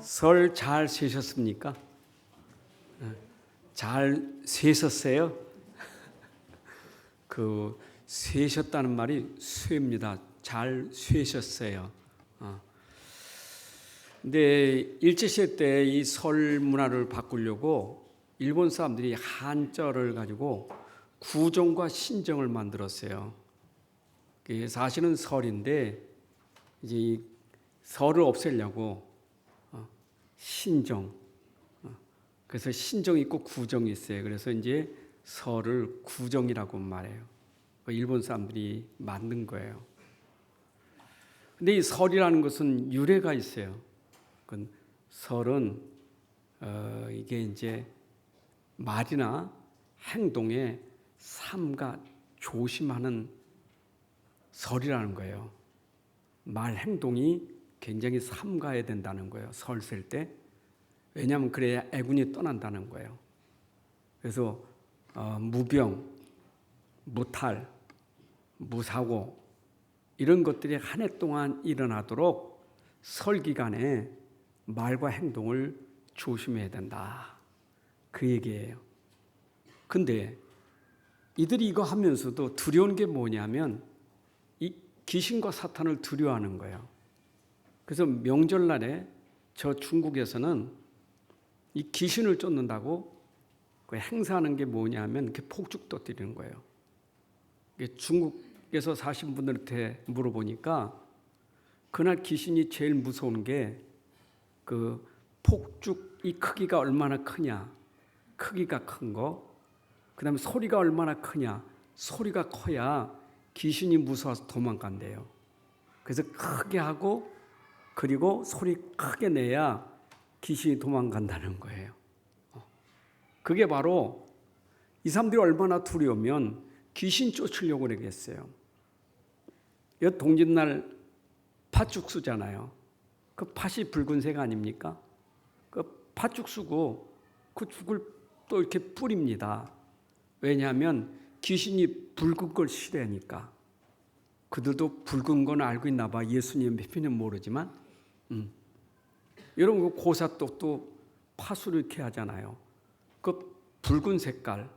설 잘 세셨습니까? 잘 세셨어요? 그 세셨다는 말이 쇠입니다. 잘 쇠셨어요. 근데 일제시대 때 이 설 문화를 바꾸려고 일본 사람들이 한자를 가지고 구정과 신정을 만들었어요. 그게 사실은 설인데 이제 이 설을 없애려고 신정. 그래서 신정이 있고 구정이 있어요. 그래서 이제 설을 구정이라고 말해요. 일본 사람들이 만든 거예요. 근데 이 설이라는 것은 유래가 있어요. 설은 이게 이제 말이나 행동에 삼가 조심하는 설이라는 거예요. 말 행동이 굉장히 삼가해야 된다는 거예요. 설 셀 때. 왜냐하면 그래야 애군이 떠난다는 거예요. 그래서 무병, 무탈, 무사고 이런 것들이 한 해 동안 일어나도록 설 기간에 말과 행동을 조심해야 된다. 그 얘기예요. 근데 이들이 이거 하면서도 두려운 게 뭐냐면 이 귀신과 사탄을 두려워하는 거예요. 그래서 명절날에 저 중국에서는 이 귀신을 쫓는다고 그 행사하는 게 뭐냐면 이렇게 폭죽 터뜨리는 거예요. 중국에서 사신 분들한테 물어보니까 그날 귀신이 제일 무서운 게 그 폭죽 이 크기가 얼마나 크냐, 크기가 큰 거, 그다음에 소리가 얼마나 크냐, 소리가 커야 귀신이 무서워서 도망간대요. 그래서 크게 하고 그리고 소리 크게 내야 귀신이 도망간다는 거예요. 그게 바로 이 사람들이 얼마나 두려우면 귀신 쫓으려고 그러겠어요. 이 동짓날 팥죽 쓰잖아요. 그 팥이 붉은색 아닙니까? 그 팥죽 쓰고 그 죽을 또 이렇게 뿌립니다. 왜냐하면 귀신이 붉은 걸 싫어하니까. 그들도 붉은 건 알고 있나 봐. 예수님 몇 편은 모르지만. 여러분 그 고사떡도 팥으로 이렇게 하잖아요. 그 붉은 색깔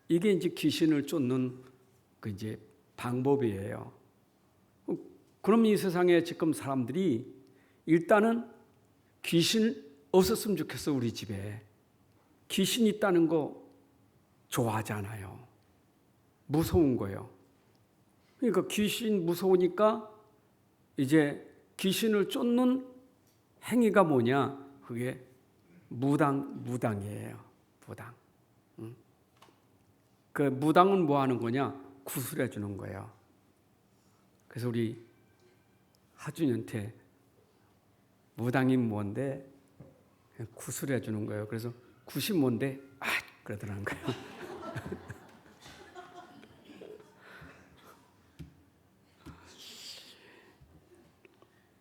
이게 이제 귀신을 쫓는 그 이제 방법이에요. 그럼 이 세상에 지금 사람들이 일단은 귀신 없었으면 좋겠어. 우리 집에 귀신 있다는 거 좋아하잖아요. 무서운 거예요. 그러니까 귀신 무서우니까 이제 귀신을 쫓는 행위가 뭐냐? 그게 무당이에요. 무당. 그 무당은 뭐 하는 거냐? 구슬해 주는 거예요. 그래서 우리 하준이한테 무당이 뭔데? 구슬해 주는 거예요. 그래서 굿이 뭔데? 그러더라는 거예요.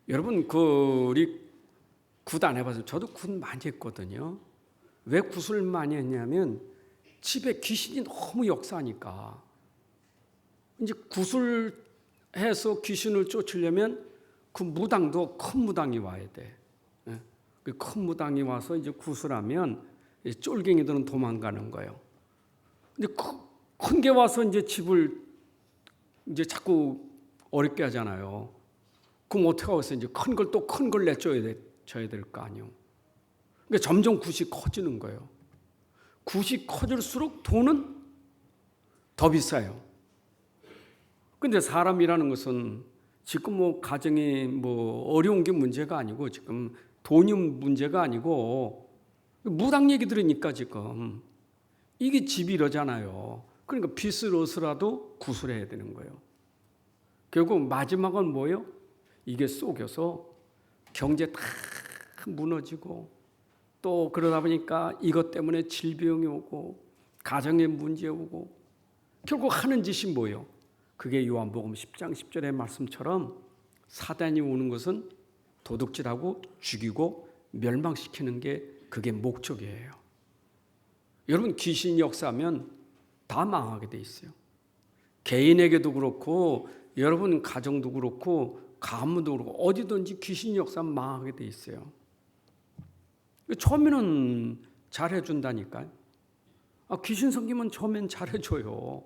여러분 우리 굿 안 해봐서 저도 굿 많이 했거든요. 왜 굿을 많이 했냐면 집에 귀신이 너무 역사하니까 이제 굿을 해서 귀신을 쫓으려면 그 무당도 큰 무당이 와야 돼. 그 큰 무당이 와서 이제 굿을 하면 쫄갱이들은 도망가는 거예요. 근데 큰 게 와서 이제 집을 이제 자꾸 어렵게 하잖아요. 그럼 어떻게 하겠어? 이제 큰 걸 또 큰 걸 내줘야 될 거 아니에요. 그러니까 점점 굿이 커지는 거예요. 굿이 커질수록 돈은 더 비싸요. 근데 사람이라는 것은 지금 뭐 가정이 뭐 어려운 게 문제가 아니고 지금 돈이 문제가 아니고 무당 얘기 들으니까 지금 이게 집이 이러잖아요. 그러니까 빚을 얻으라도 굿을 해야 되는 거예요. 결국 마지막은 뭐예요? 이게 속여서 경제 다 무너지고 또 그러다 보니까 이것 때문에 질병이 오고 가정에 문제 오고 결국 하는 짓이 뭐예요? 그게 요한복음 10장 10절의 말씀처럼 사단이 오는 것은 도둑질하고 죽이고 멸망시키는 게 그게 목적이에요. 여러분 귀신 역사하면 다 망하게 돼 있어요. 개인에게도 그렇고 여러분 가정도 그렇고 가문도 그렇고 어디든지 귀신 역사하면 망하게 돼 있어요. 처음에는 잘해준다니까요. 귀신 섬기면 처음엔 잘해줘요.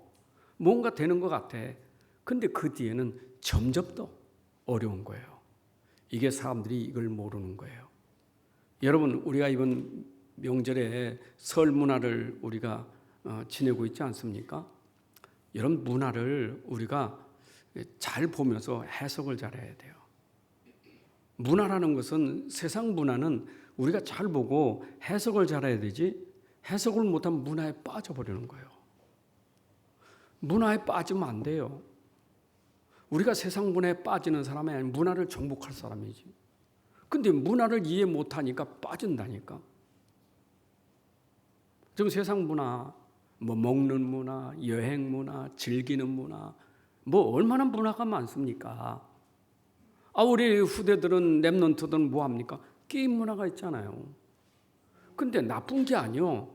뭔가 되는 것 같아. 근데 그 뒤에는 점점 더 어려운 거예요. 이게 사람들이 이걸 모르는 거예요. 여러분, 우리가 이번 명절에 설 문화를 우리가 지내고 있지 않습니까? 이런 문화를 우리가 잘 보면서 해석을 잘해야 돼요. 문화라는 것은, 세상 문화는 우리가 잘 보고 해석을 잘해야 되지, 해석을 못하면 문화에 빠져버리는 거예요. 문화에 빠지면 안 돼요. 우리가 세상 문화에 빠지는 사람이 아니라 문화를 정복할 사람이지. 근데 문화를 이해 못하니까 빠진다니까. 지금 세상 문화, 뭐 먹는 문화, 여행 문화, 즐기는 문화, 뭐 얼마나 문화가 많습니까? 우리 후대들은, 랩런트들은 뭐 합니까? 게임 문화가 있잖아요. 근데 나쁜 게 아니요.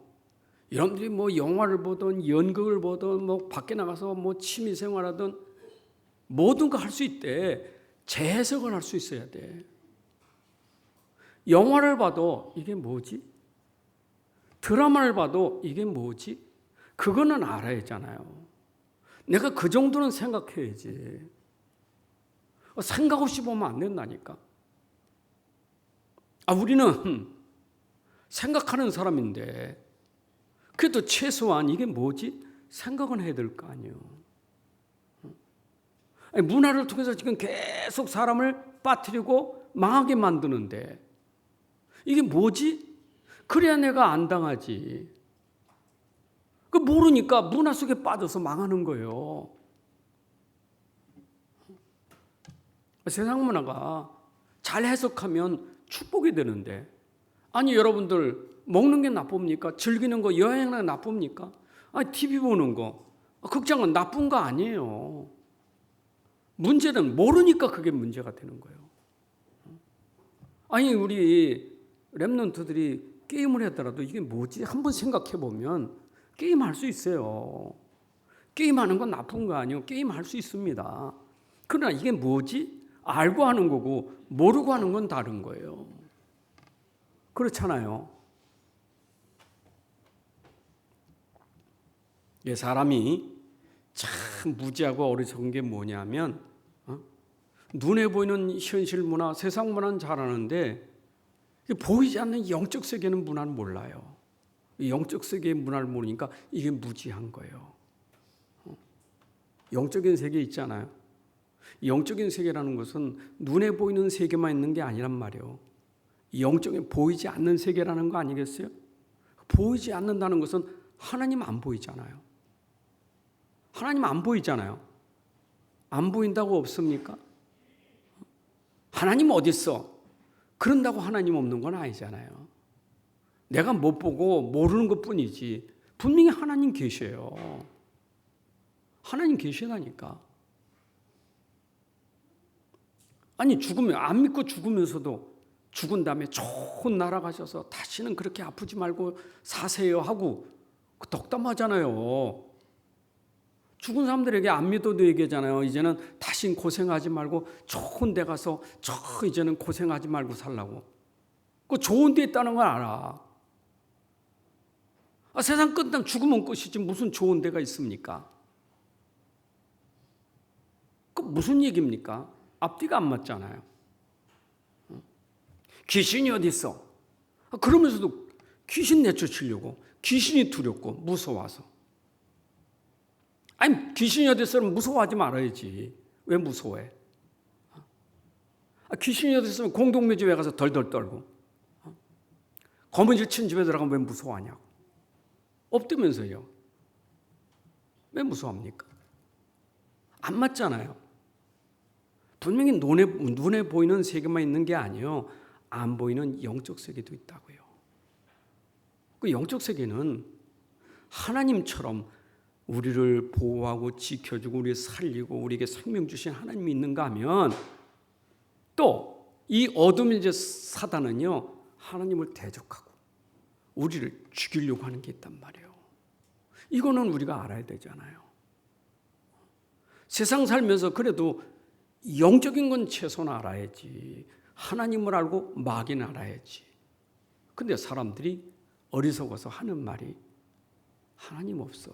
여러분들이 뭐 영화를 보든 연극을 보든 뭐 밖에 나가서 뭐 취미 생활하든 모든 거 할 수 있대. 재해석을 할 수 있어야 돼. 영화를 봐도 이게 뭐지? 드라마를 봐도 이게 뭐지? 그거는 알아야 하잖아요. 내가 그 정도는 생각해야지. 생각 없이 보면 안 된다니까. 우리는 생각하는 사람인데 그래도 최소한 이게 뭐지? 생각은 해야 될 거 아니에요. 문화를 통해서 지금 계속 사람을 빠뜨리고 망하게 만드는데 이게 뭐지? 그래야 내가 안 당하지. 모르니까 문화 속에 빠져서 망하는 거예요. 세상 문화가 잘 해석하면 축복이 되는데, 아니 여러분들 먹는 게 나쁩니까? 즐기는 거, 여행은 나쁩니까? TV 보는 거, 극장은 나쁜 거 아니에요. 문제는 모르니까 그게 문제가 되는 거예요. 우리 랩런트들이 게임을 했더라도 이게 뭐지? 한번 생각해 보면 게임할 수 있어요. 게임하는 건 나쁜 거 아니에요. 게임할 수 있습니다. 그러나 이게 뭐지? 알고 하는 거고 모르고 하는 건 다른 거예요. 그렇잖아요. 사람이 참 무지하고 어리석은 게 뭐냐면 눈에 보이는 현실 문화, 세상 문화는 잘 아는데 보이지 않는 영적 세계는 문화는 몰라요. 영적 세계의 문화를 모르니까 이게 무지한 거예요. 영적인 세계 있잖아요. 영적인 세계라는 것은 눈에 보이는 세계만 있는 게 아니란 말이에요. 영적인 보이지 않는 세계라는 거 아니겠어요? 보이지 않는다는 것은 하나님 안 보이잖아요. 하나님 안 보이잖아요. 안 보인다고 없습니까? 하나님 어디 있어? 그런다고 하나님 없는 건 아니잖아요. 내가 못 보고 모르는 것뿐이지 분명히 하나님 계셔요. 하나님 계시다니까. 죽으면 안 믿고 죽으면서도 죽은 다음에 좋은 나라 가셔서 다시는 그렇게 아프지 말고 사세요 하고 덕담하잖아요. 죽은 사람들에게 안 믿어도 얘기하잖아요. 이제는 다신 고생하지 말고 좋은 데 가서 이제는 고생하지 말고 살라고. 그 좋은 데 있다는 걸 알아. 세상 끝나면 죽으면 끝이지 무슨 좋은 데가 있습니까? 그 무슨 얘기입니까? 앞뒤가 안 맞잖아요. 귀신이 어디 있어? 그러면서도 귀신 내쫓으려고, 귀신이 두렵고 무서워서. 귀신이 어디 있으면 무서워하지 말아야지. 왜 무서워해? 귀신이 어디 있으면 공동묘 집에 가서 덜덜 떨고, 거무줄 친 집에 들어가면 왜 무서워하냐고. 없다면서요. 왜 무서워합니까? 안 맞잖아요. 분명히 눈에 보이는 세계만 있는 게 아니에요. 안 보이는 영적 세계도 있다고요. 그 영적 세계는 하나님처럼 우리를 보호하고 지켜주고 우리를 살리고 우리에게 생명 주신 하나님이 있는가 하면 또 이 어둠의 사단은요 하나님을 대적하고 우리를 죽이려고 하는 게 있단 말이에요. 이거는 우리가 알아야 되잖아요. 세상 살면서 그래도 영적인 건 최소한 알아야지. 하나님을 알고 마귀는 알아야지. 근데 사람들이 어리석어서 하는 말이 하나님 없어.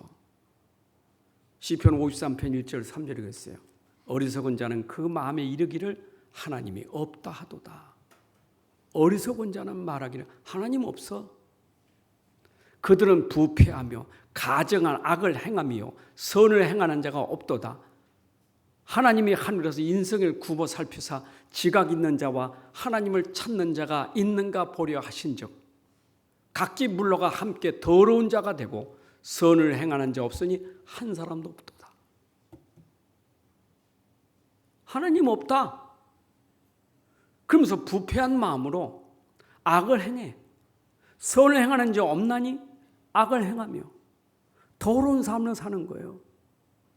시편 53편 1절 3절에 그랬어요. 어리석은 자는 그 마음에 이르기를 하나님이 없다 하도다. 어리석은 자는 말하기를 하나님 없어. 그들은 부패하며 가증한 악을 행하며 선을 행하는 자가 없도다. 하나님이 하늘에서 인성을 굽어 살피사 지각 있는 자와 하나님을 찾는 자가 있는가 보려 하신즉 각기 물러가 함께 더러운 자가 되고 선을 행하는 자 없으니 한 사람도 없도다. 하나님 없다. 그러면서 부패한 마음으로 악을 행해. 선을 행하는 자 없나니 악을 행하며 더러운 삶을 사는 거예요.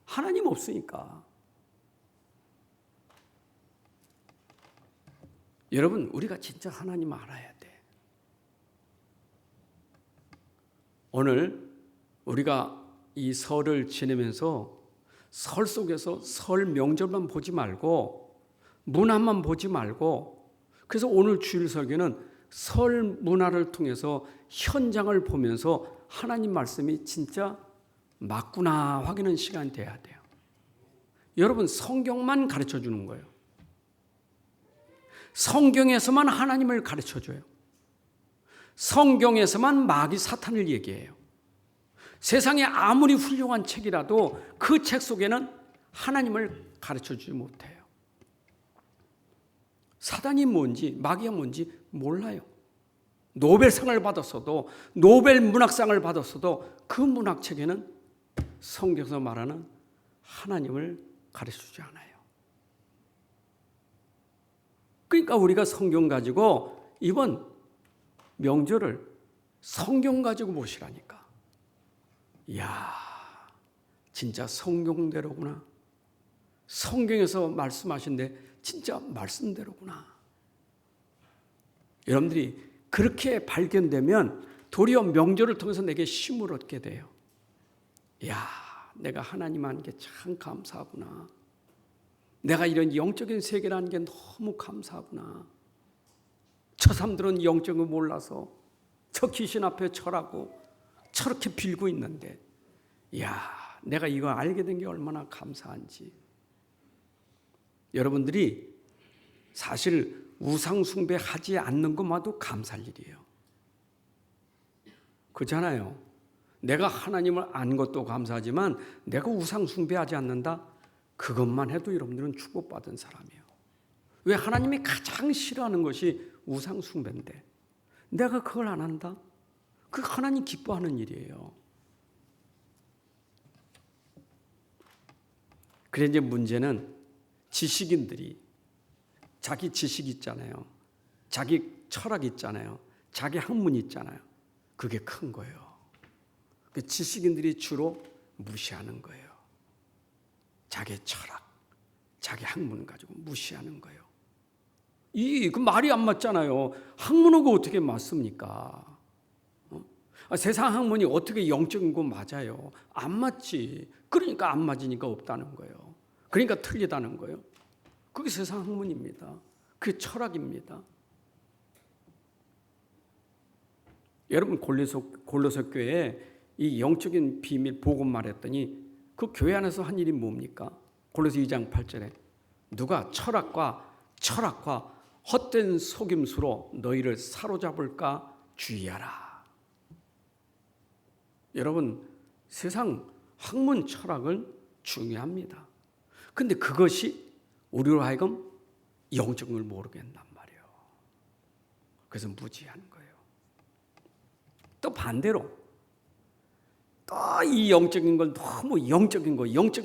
하나님 없으니까. 여러분, 우리가 진짜 하나님 알아야 돼. 오늘 우리가 이 설을 지내면서 설 속에서 설 명절만 보지 말고 문화만 보지 말고, 그래서 오늘 주일 설교는 설 문화를 통해서 현장을 보면서 하나님 말씀이 진짜 맞구나 확인하는 시간이 돼야 돼요. 여러분, 성경만 가르쳐 주는 거예요. 성경에서만 하나님을 가르쳐 줘요. 성경에서만 마귀 사탄을 얘기해요. 세상에 아무리 훌륭한 책이라도 그 책 속에는 하나님을 가르쳐 주지 못해요. 사단이 뭔지 마귀가 뭔지 몰라요. 노벨상을 받았어도, 노벨 문학상을 받았어도 그 문학책에는 성경에서 말하는 하나님을 가르쳐 주지 않아요. 그러니까 우리가 성경 가지고 이번 명절을 성경 가지고 보시라니까. 이야, 진짜 성경대로구나. 성경에서 말씀하신데 진짜 말씀대로구나. 여러분들이 그렇게 발견되면 도리어 명절을 통해서 내게 힘을 얻게 돼요. 이야, 내가 하나님 한 게 참 감사하구나. 내가 이런 영적인 세계라는 게 너무 감사하구나. 저 사람들은 영적을 몰라서 저 귀신 앞에 절하고 저렇게 빌고 있는데, 이야, 내가 이거 알게 된 게 얼마나 감사한지. 여러분들이 사실 우상 숭배하지 않는 것만도 감사할 일이에요. 그렇잖아요. 내가 하나님을 안 것도 감사하지만 내가 우상 숭배하지 않는다? 그것만 해도 여러분들은 축복받은 사람이에요. 왜? 하나님이 가장 싫어하는 것이 우상 숭배인데 내가 그걸 안 한다? 그 하나님 기뻐하는 일이에요. 그래, 이제 문제는 지식인들이 자기 지식 있잖아요. 자기 철학 있잖아요. 자기 학문 있잖아요. 그게 큰 거예요. 그 지식인들이 주로 무시하는 거예요. 자기 철학, 자기 학문 가지고 무시하는 거예요. 그 말이 안 맞잖아요. 학문하고 어떻게 맞습니까? 세상 학문이 어떻게 영적인 거 맞아요? 안 맞지. 그러니까 안 맞으니까 없다는 거예요. 그러니까 틀리다는 거예요. 그게 세상 학문입니다. 그게 철학입니다. 여러분, 골로새 교회에 이 영적인 비밀 복음 말했더니 그 교회 안에서 한 일이 뭡니까? 골로새 2장 8절에 누가 철학과 헛된 속임수로 너희를 사로잡을까 주의하라. 여러분, 세상 학문 철학은 중요합니다. 근데 그것이 우리로 하여금 영적인 걸 모르게 한단 말이에요. 그래서 무지하는 거예요. 또 반대로 또 이 영적인 걸 너무 영적인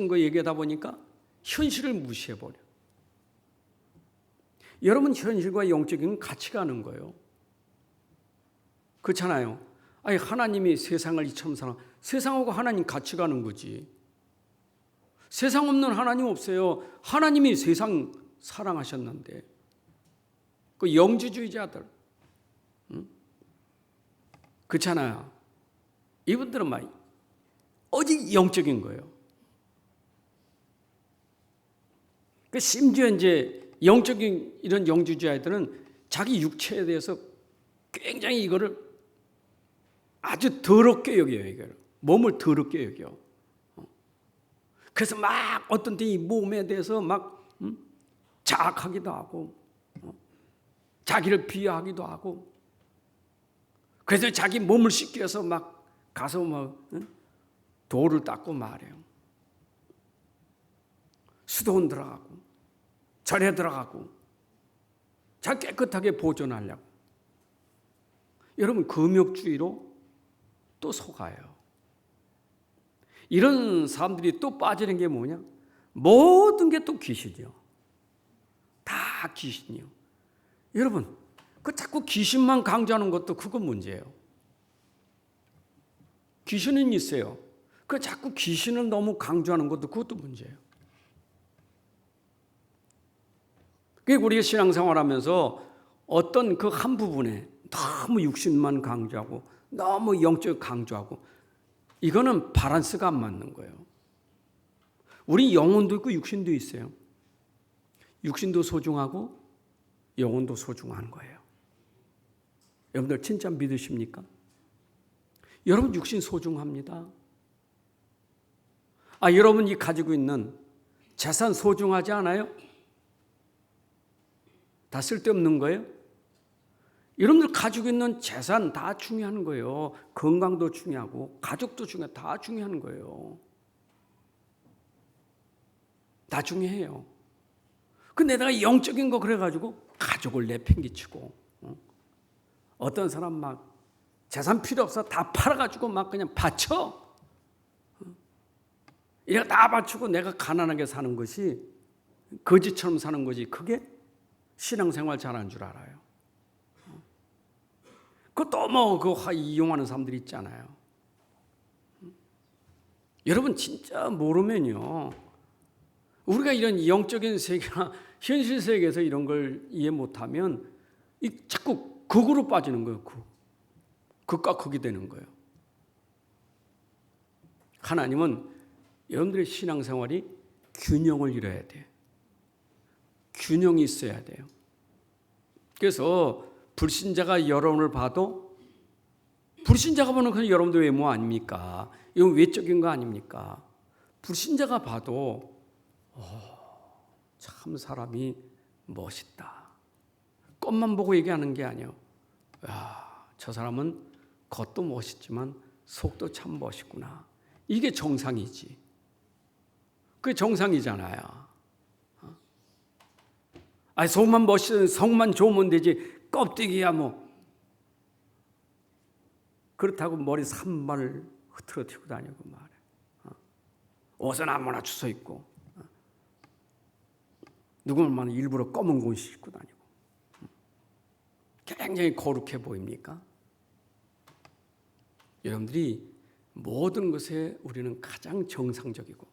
거 얘기하다 보니까 현실을 무시해버려. 여러분, 현실과 영적인 건 같이 가는 거예요. 그렇잖아요. 아니, 하나님이 세상을 이처럼 세상하고 하나님 같이 가는 거지. 세상 없는 하나님 없어요. 하나님이 세상 사랑하셨는데. 그 영지주의자들, 그렇잖아요. 이분들은 막 오직 영적인 거예요. 그 심지어 이제 영적인 이런 영지주의자들은 자기 육체에 대해서 굉장히 이거를 아주 더럽게 여겨요. 이걸 몸을 더럽게 여겨. 그래서 막 어떤 때 이 몸에 대해서 막 자학하기도 하고 자기를 비하하기도 하고, 그래서 자기 몸을 씻겨서 막 가서 막 돌을 닦고 말해요. 수도원 들어가고 절에 들어가고 잘 깨끗하게 보존하려고. 여러분, 금욕주의로 또 속아요. 이런 사람들이 또 빠지는 게 뭐냐? 모든 게 또 귀신이요. 다 귀신이요. 여러분, 그 자꾸 귀신만 강조하는 것도 그건 문제예요. 귀신은 있어요. 그 자꾸 귀신을 너무 강조하는 것도 그것도 문제예요. 그러니까 우리가 신앙생활하면서 어떤 그 한 부분에 너무 육신만 강조하고 너무 영적 강조하고, 이거는 밸런스가 안 맞는 거예요. 우리 영혼도 있고 육신도 있어요. 육신도 소중하고 영혼도 소중한 거예요. 여러분들 진짜 믿으십니까? 여러분 육신 소중합니다. 여러분이 가지고 있는 재산 소중하지 않아요? 다 쓸데없는 거예요? 여러분들 가지고 있는 재산 다 중요한 거예요. 건강도 중요하고 가족도 중요하고 다 중요한 거예요. 다 중요해요. 근데 내가 영적인 거 그래가지고 가족을 내팽개치고, 어떤 사람 막 재산 필요 없어 다 팔아가지고 막 그냥 바쳐. 이래가 다 바치고 내가 가난하게 사는 것이, 거지처럼 사는 것이, 그게 신앙생활 잘하는 줄 알아요. 그것도 뭐 그거 이용하는 사람들이 있잖아요. 여러분 진짜 모르면요, 우리가 이런 영적인 세계나 현실 세계에서 이런 걸 이해 못하면 자꾸 극으로 빠지는 거예요. 극과 극이 되는 거예요. 하나님은 여러분들의 신앙생활이 균형을 이뤄야 돼요. 균형이 있어야 돼요. 그래서 불신자가 여러분을 봐도, 불신자가 보는 건 여러분들 외모 아닙니까? 이건 외적인 거 아닙니까? 불신자가 봐도 참 사람이 멋있다. 겉만 보고 얘기하는 게 아니에요. 저 사람은 겉도 멋있지만 속도 참 멋있구나. 이게 정상이지. 그게 정상이잖아요. 속만 멋있는, 성만 좋으면 되지. 껍데기야 뭐. 그렇다고 머리 산발을 흐트러뜨리고 다니고 말해. 옷은 아무나 주워 입고, 누구는 일부러 검은 옷 입고 다니고, 굉장히 거룩해 보입니까? 여러분들이 모든 것에 우리는 가장 정상적이고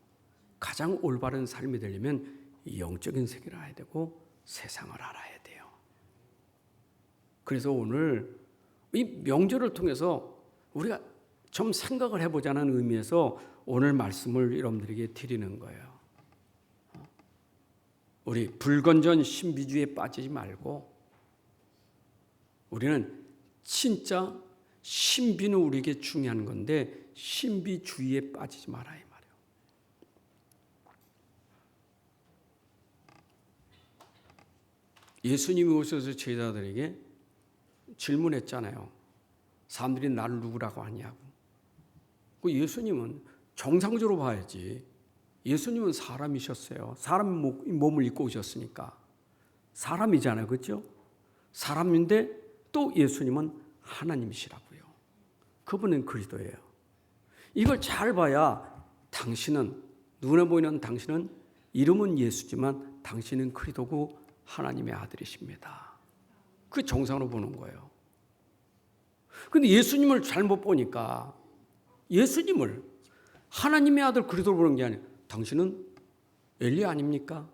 가장 올바른 삶이 되려면 영적인 세계를 알아야 되고 세상을 알아야 돼요. 그래서 오늘 이 명절을 통해서 우리가 좀 생각을 해보자는 의미에서 오늘 말씀을 여러분들에게 드리는 거예요. 우리 불건전 신비주의에 빠지지 말고, 우리는 진짜 신비는 우리에게 중요한 건데 신비주의에 빠지지 말아야 말이에요. 예수님이 오셔서 제자들에게 질문했잖아요. 사람들이 나를 누구라고 하냐고. 그 예수님은 정상적으로 봐야지. 예수님은 사람이셨어요. 사람 몸을 입고 오셨으니까. 사람이잖아요. 그렇죠? 사람인데 또 예수님은 하나님이시라고요. 그분은 그리스도예요. 이걸 잘 봐야 당신은, 눈에 보이는 당신은 이름은 예수지만 당신은 그리스도고 하나님의 아들이십니다. 그게 정상으로 보는 거예요. 그런데 예수님을 잘못 보니까, 예수님을 하나님의 아들 그리스도로 보는 게 아니에요. 당신은 엘리야 아닙니까?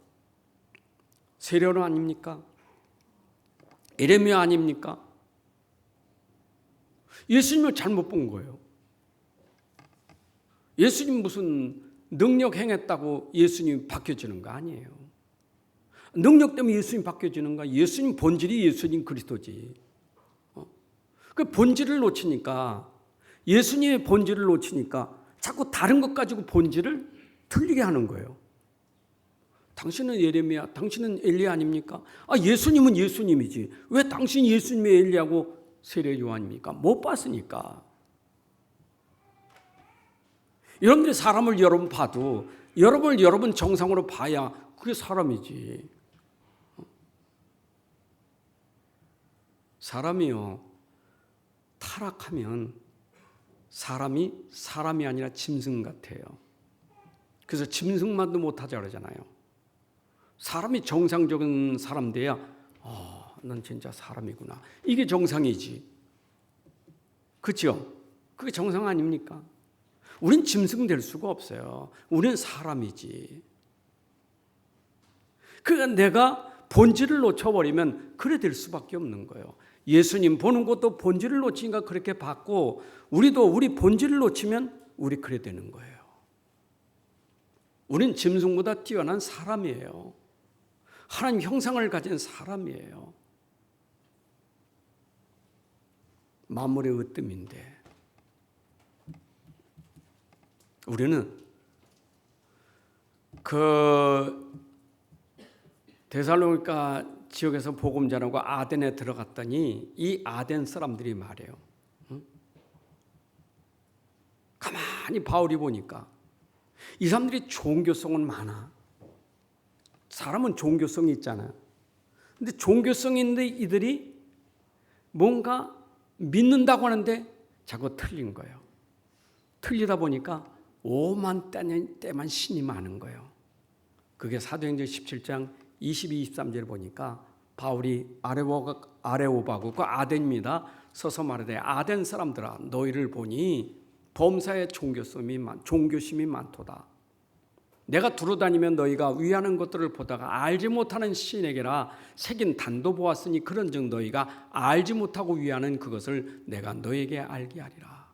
세례요한 아닙니까? 에레미야 아닙니까? 예수님을 잘못 본 거예요. 예수님 무슨 능력 행했다고 예수님이 바뀌어지는 거 아니에요. 능력 때문에 예수님 바뀌어지는 거, 예수님 본질이 예수님 그리스도지. 그 본질을 놓치니까, 예수님의 본질을 놓치니까 자꾸 다른 것 가지고 본질을 틀리게 하는 거예요. 당신은 예레미야, 당신은 엘리야 아닙니까? 예수님은 예수님이지. 왜 당신이 예수님의 엘리야고 세례 요한입니까? 못 봤으니까. 여러분들이 사람을 여러분 봐도 여러분을 여러분 정상으로 봐야 그게 사람이지. 사람이요, 타락하면 사람이 아니라 짐승 같아요. 그래서 짐승만도 못하자 그러잖아요. 사람이 정상적인 사람 돼야 넌 진짜 사람이구나. 이게 정상이지. 그렇죠? 그게 정상 아닙니까? 우린 짐승 될 수가 없어요. 우린 사람이지. 그러니까 내가 본질을 놓쳐버리면 그래 될 수밖에 없는 거예요. 예수님 보는 것도 본질을 놓치니까 그렇게 받고, 우리도 우리 본질을 놓치면 우리 그래 되는 거예요. 우린 짐승보다 뛰어난 사람이에요. 하나님 형상을 가진 사람이에요. 만물의 으뜸인데 우리는 그 데살로니가 지역에서 복음 전하고 아덴에 들어갔더니 이 아덴 사람들이 말해요. 가만히 바울이 보니까 이 사람들이 종교성은 많아. 사람은 종교성이 있잖아요. 근데 종교성이 있는데 이들이 뭔가 믿는다고 하는데 자꾸 틀린 거예요. 틀리다 보니까 오만 때만 신이 많은 거예요. 그게 사도행전 17장 22, 23절을 보니까 바울이 아레오바고 그 아덴입니다. 서서 말하되 아덴 사람들아 너희를 보니 범사에 종교심이 많도다. 내가 두루다니면 너희가 위하는 것들을 보다가 알지 못하는 신에게라 새긴 단도 보았으니 그런즉 너희가 알지 못하고 위하는 그것을 내가 너희에게 알게 하리라.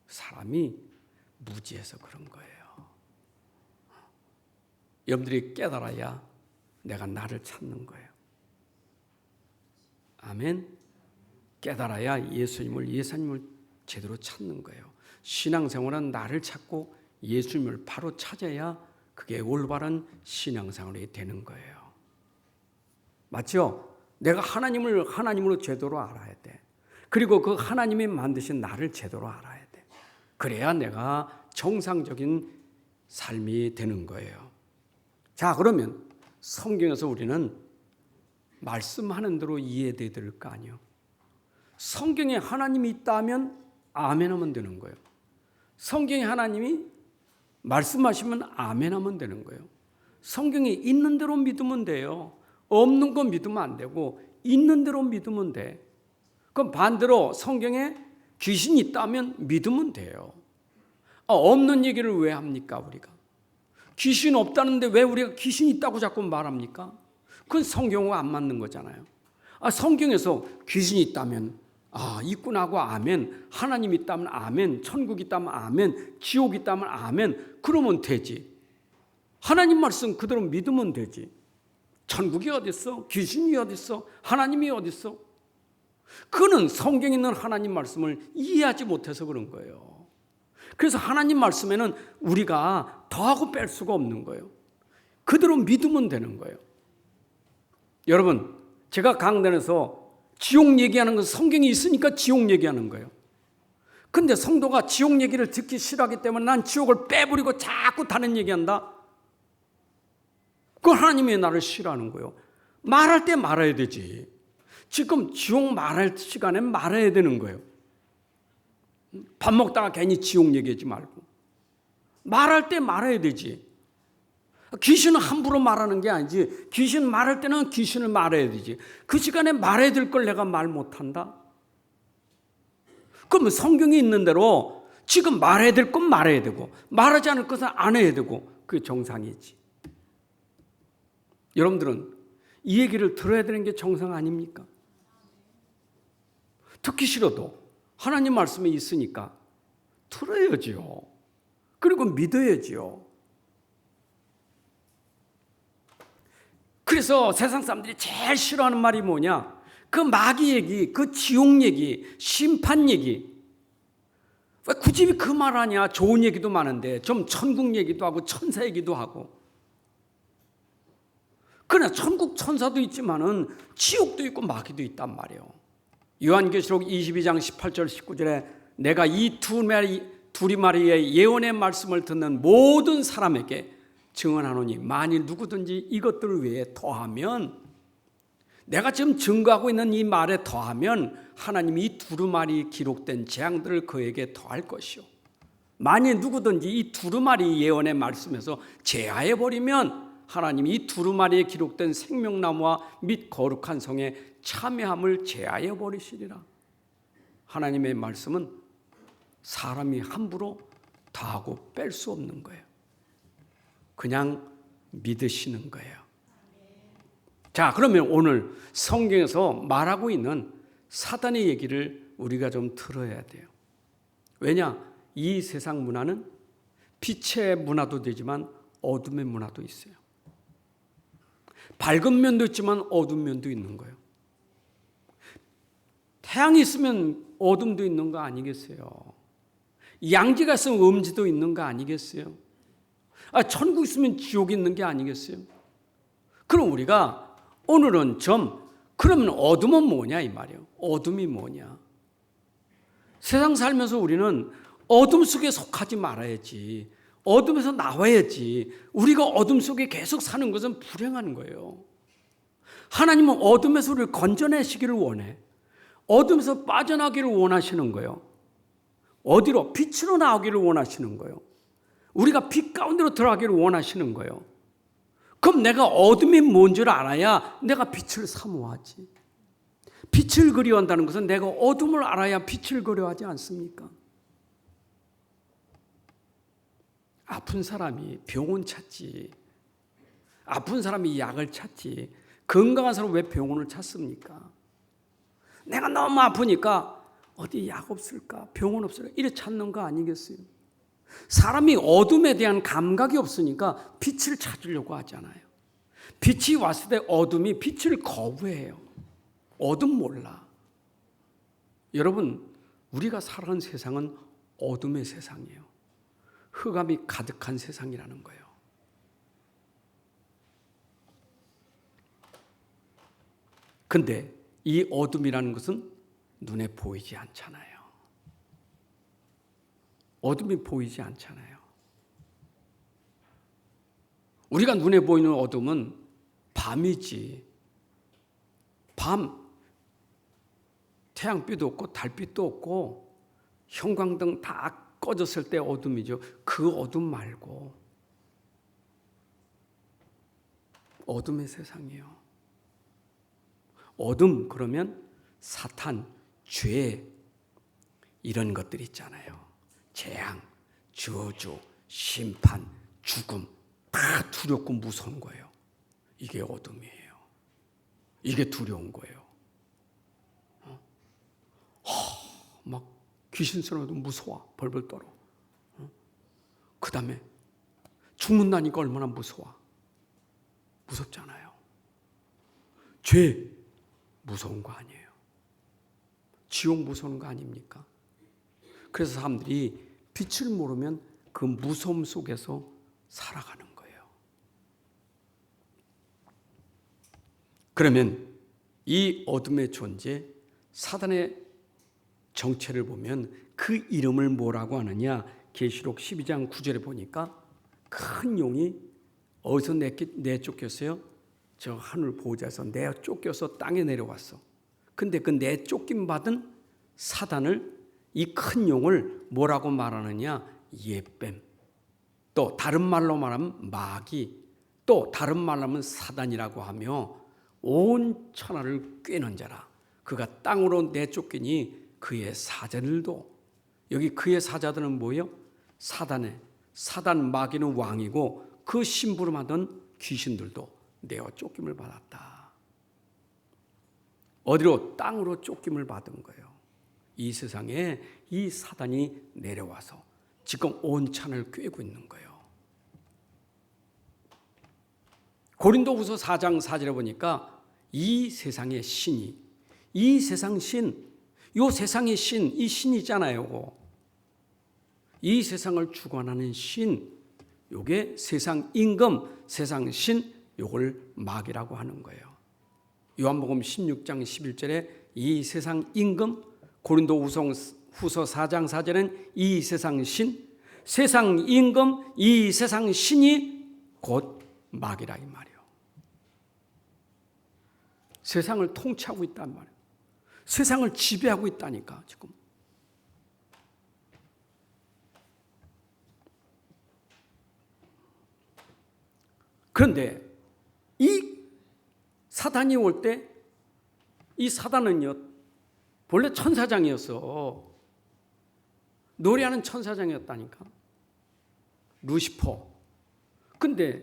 사람이 무지해서 그런 거예요. 여러분들이 깨달아야 내가 나를 찾는 거예요. 아멘. 깨달아야 예수님을 제대로 찾는 거예요. 신앙생활은 나를 찾고 예수님을 바로 찾아야 그게 올바른 신앙생활이 되는 거예요. 맞죠? 내가 하나님으로 제대로 알아야 돼. 그리고 그 하나님이 만드신 나를 제대로 알아야 돼. 그래야 내가 정상적인 삶이 되는 거예요. 자, 그러면 성경에서 우리는 말씀하는 대로 이해돼야 될 거 아니에요. 성경에 하나님이 있다면 아멘 하면 되는 거예요. 성경에 하나님이 말씀하시면 아멘 하면 되는 거예요. 성경에 있는 대로 믿으면 돼요. 없는 거 믿으면 안 되고 있는 대로 믿으면 돼. 그럼 반대로 성경에 귀신이 있다면 믿으면 돼요. 없는 얘기를 왜 합니까 우리가? 귀신 없다는데 왜 우리가 귀신 있다고 자꾸 말합니까? 그건 성경과 안 맞는 거잖아요. 성경에서 귀신이 있다면 있구나 하고 아멘, 하나님 있다면 아멘, 천국 있다면 아멘, 지옥 있다면 아멘, 그러면 되지. 하나님 말씀 그대로 믿으면 되지. 천국이 어딨어? 귀신이 어딨어? 하나님이 어딨어? 그거는 성경에 있는 하나님 말씀을 이해하지 못해서 그런 거예요. 그래서 하나님 말씀에는 우리가 더하고 뺄 수가 없는 거예요. 그대로 믿으면 되는 거예요. 여러분, 제가 강단에서 지옥 얘기하는 건 성경이 있으니까 지옥 얘기하는 거예요. 근데 성도가 지옥 얘기를 듣기 싫어하기 때문에 난 지옥을 빼버리고 자꾸 다른 얘기한다? 그건 하나님이 나를 싫어하는 거예요. 말할 때 말아야 되지. 지금 지옥 말할 시간에 말아야 되는 거예요. 밥 먹다가 괜히 지옥 얘기하지 말고. 말할 때 말아야 되지. 귀신은 함부로 말하는 게 아니지. 귀신 말할 때는 귀신을 말해야 되지. 그 시간에 말해야 될 걸 내가 말 못한다? 그러면 성경이 있는 대로 지금 말해야 될 건 말해야 되고 말하지 않을 것은 안 해야 되고 그게 정상이지. 여러분들은 이 얘기를 들어야 되는 게 정상 아닙니까? 듣기 싫어도 하나님 말씀이 있으니까 들어야지요. 그리고 믿어야지요. 그래서 세상 사람들이 제일 싫어하는 말이 뭐냐? 그 마귀 얘기, 그 지옥 얘기, 심판 얘기. 왜 굳이 그 말하냐? 좋은 얘기도 많은데 좀 천국 얘기도 하고 천사 얘기도 하고. 그러나 천국 천사도 있지만은 지옥도 있고 마귀도 있단 말이에요. 요한계시록 22장 18절 19절에 내가 이 두리마리의 예언의 말씀을 듣는 모든 사람에게 증언하노니 만일 누구든지 이것들을 위해 더하면, 내가 지금 증거하고 있는 이 말에 더하면 하나님이 이 두루마리에 기록된 재앙들을 그에게 더할 것이요, 만일 누구든지 이 두루마리 예언의 말씀에서 제하해버리면 하나님이 이 두루마리에 기록된 생명나무와 및 거룩한 성에 참여함을 제하해버리시리라. 하나님의 말씀은 사람이 함부로 더하고 뺄 수 없는 거예요. 그냥 믿으시는 거예요. 자, 그러면 오늘 성경에서 말하고 있는 사단의 얘기를 우리가 좀 들어야 돼요. 왜냐? 이 세상 문화는 빛의 문화도 되지만 어둠의 문화도 있어요. 밝은 면도 있지만 어두운 면도 있는 거예요. 태양이 있으면 어둠도 있는 거 아니겠어요? 양지가 있으면 음지도 있는 거 아니겠어요? 천국 있으면 지옥이 있는 게 아니겠어요? 그럼 우리가 오늘은 그러면 어둠은 뭐냐 이 말이에요. 어둠이 뭐냐? 세상 살면서 우리는 어둠 속에 속하지 말아야지. 어둠에서 나와야지. 우리가 어둠 속에 계속 사는 것은 불행한 거예요. 하나님은 어둠에서 우리를 건져내시기를 원해. 어둠에서 빠져나기를 원하시는 거예요. 어디로? 빛으로 나오기를 원하시는 거예요. 우리가 빛 가운데로 들어가기를 원하시는 거예요. 그럼 내가 어둠이 뭔 줄 알아야 내가 빛을 사모하지. 빛을 그리워한다는 것은 내가 어둠을 알아야 빛을 그리워하지 않습니까? 아픈 사람이 병원 찾지. 아픈 사람이 약을 찾지. 건강한 사람은 왜 병원을 찾습니까? 내가 너무 아프니까 어디 약 없을까? 병원 없을까? 이래 찾는 거 아니겠어요? 사람이 어둠에 대한 감각이 없으니까 빛을 찾으려고 하잖아요. 빛이 왔을 때 어둠이 빛을 거부해요. 어둠 몰라. 여러분, 우리가 살아가는 세상은 어둠의 세상이에요. 흑암이 가득한 세상이라는 거예요. 근데 이 어둠이라는 것은 눈에 보이지 않잖아요. 어둠이 보이지 않잖아요. 우리가 눈에 보이는 어둠은 밤이지. 밤, 태양빛도 없고 달빛도 없고 형광등 다 꺼졌을 때 어둠이죠. 그 어둠 말고 어둠의 세상이에요. 어둠 그러면 사탄, 죄 이런 것들 있잖아요. 재앙, 저주, 심판, 죽음 다 두렵고 무서운 거예요. 이게 어둠이에요. 이게 두려운 거예요. 막 귀신스러워도 무서워. 벌벌 떨어. 그 다음에 죽는다니까 얼마나 무서워. 무섭잖아요. 죄 무서운 거 아니에요. 지옥 무서운 거 아닙니까? 그래서 사람들이 빛을 모르면 그 무서움 속에서 살아가는 거예요. 그러면 이 어둠의 존재, 사단의 정체를 보면 그 이름을 뭐라고 하느냐? 계시록 12장 9절에 보니까 큰 용이 어디서 내쫓겼어요? 저 하늘 보호자에서 내쫓겨서 땅에 내려왔어. 근데 그 내쫓김 받은 사단을, 이 큰 용을 뭐라고 말하느냐? 예뱀. 또 다른 말로 말하면 마귀. 또 다른 말로 하면 사단이라고 하며 온 천하를 꿰는 자라. 그가 땅으로 내쫓기니 그의 사자들도, 여기 그의 사자들은 뭐예요? 사단 마귀는 왕이고 그 심부름하던 귀신들도 내어 쫓김을 받았다. 어디로? 땅으로 쫓김을 받은 거예요. 이 세상에 이 사단이 내려와서 지금 온 천을 꿰고 있는 거예요. 고린도후서 4장 4절에 보니까 이 세상의 신이, 이 세상 신, 요 세상의 신, 이 신이잖아요. 이 세상을 주관하는 신, 요게 세상 임금, 세상 신, 요걸 마귀라고 하는 거예요. 요한복음 16장 11절에 이 세상 임금, 고린도 후서 4장 4절은 이 세상 신, 세상 임금, 이 세상 신이 곧 마귀라 이 말이에요. 세상을 통치하고 있단 말이에요. 세상을 지배하고 있다니까 지금. 그런데 이 사단이 올 때 이 사단은요 본래 천사장이었어. 노래하는 천사장이었다니까. 루시퍼. 근데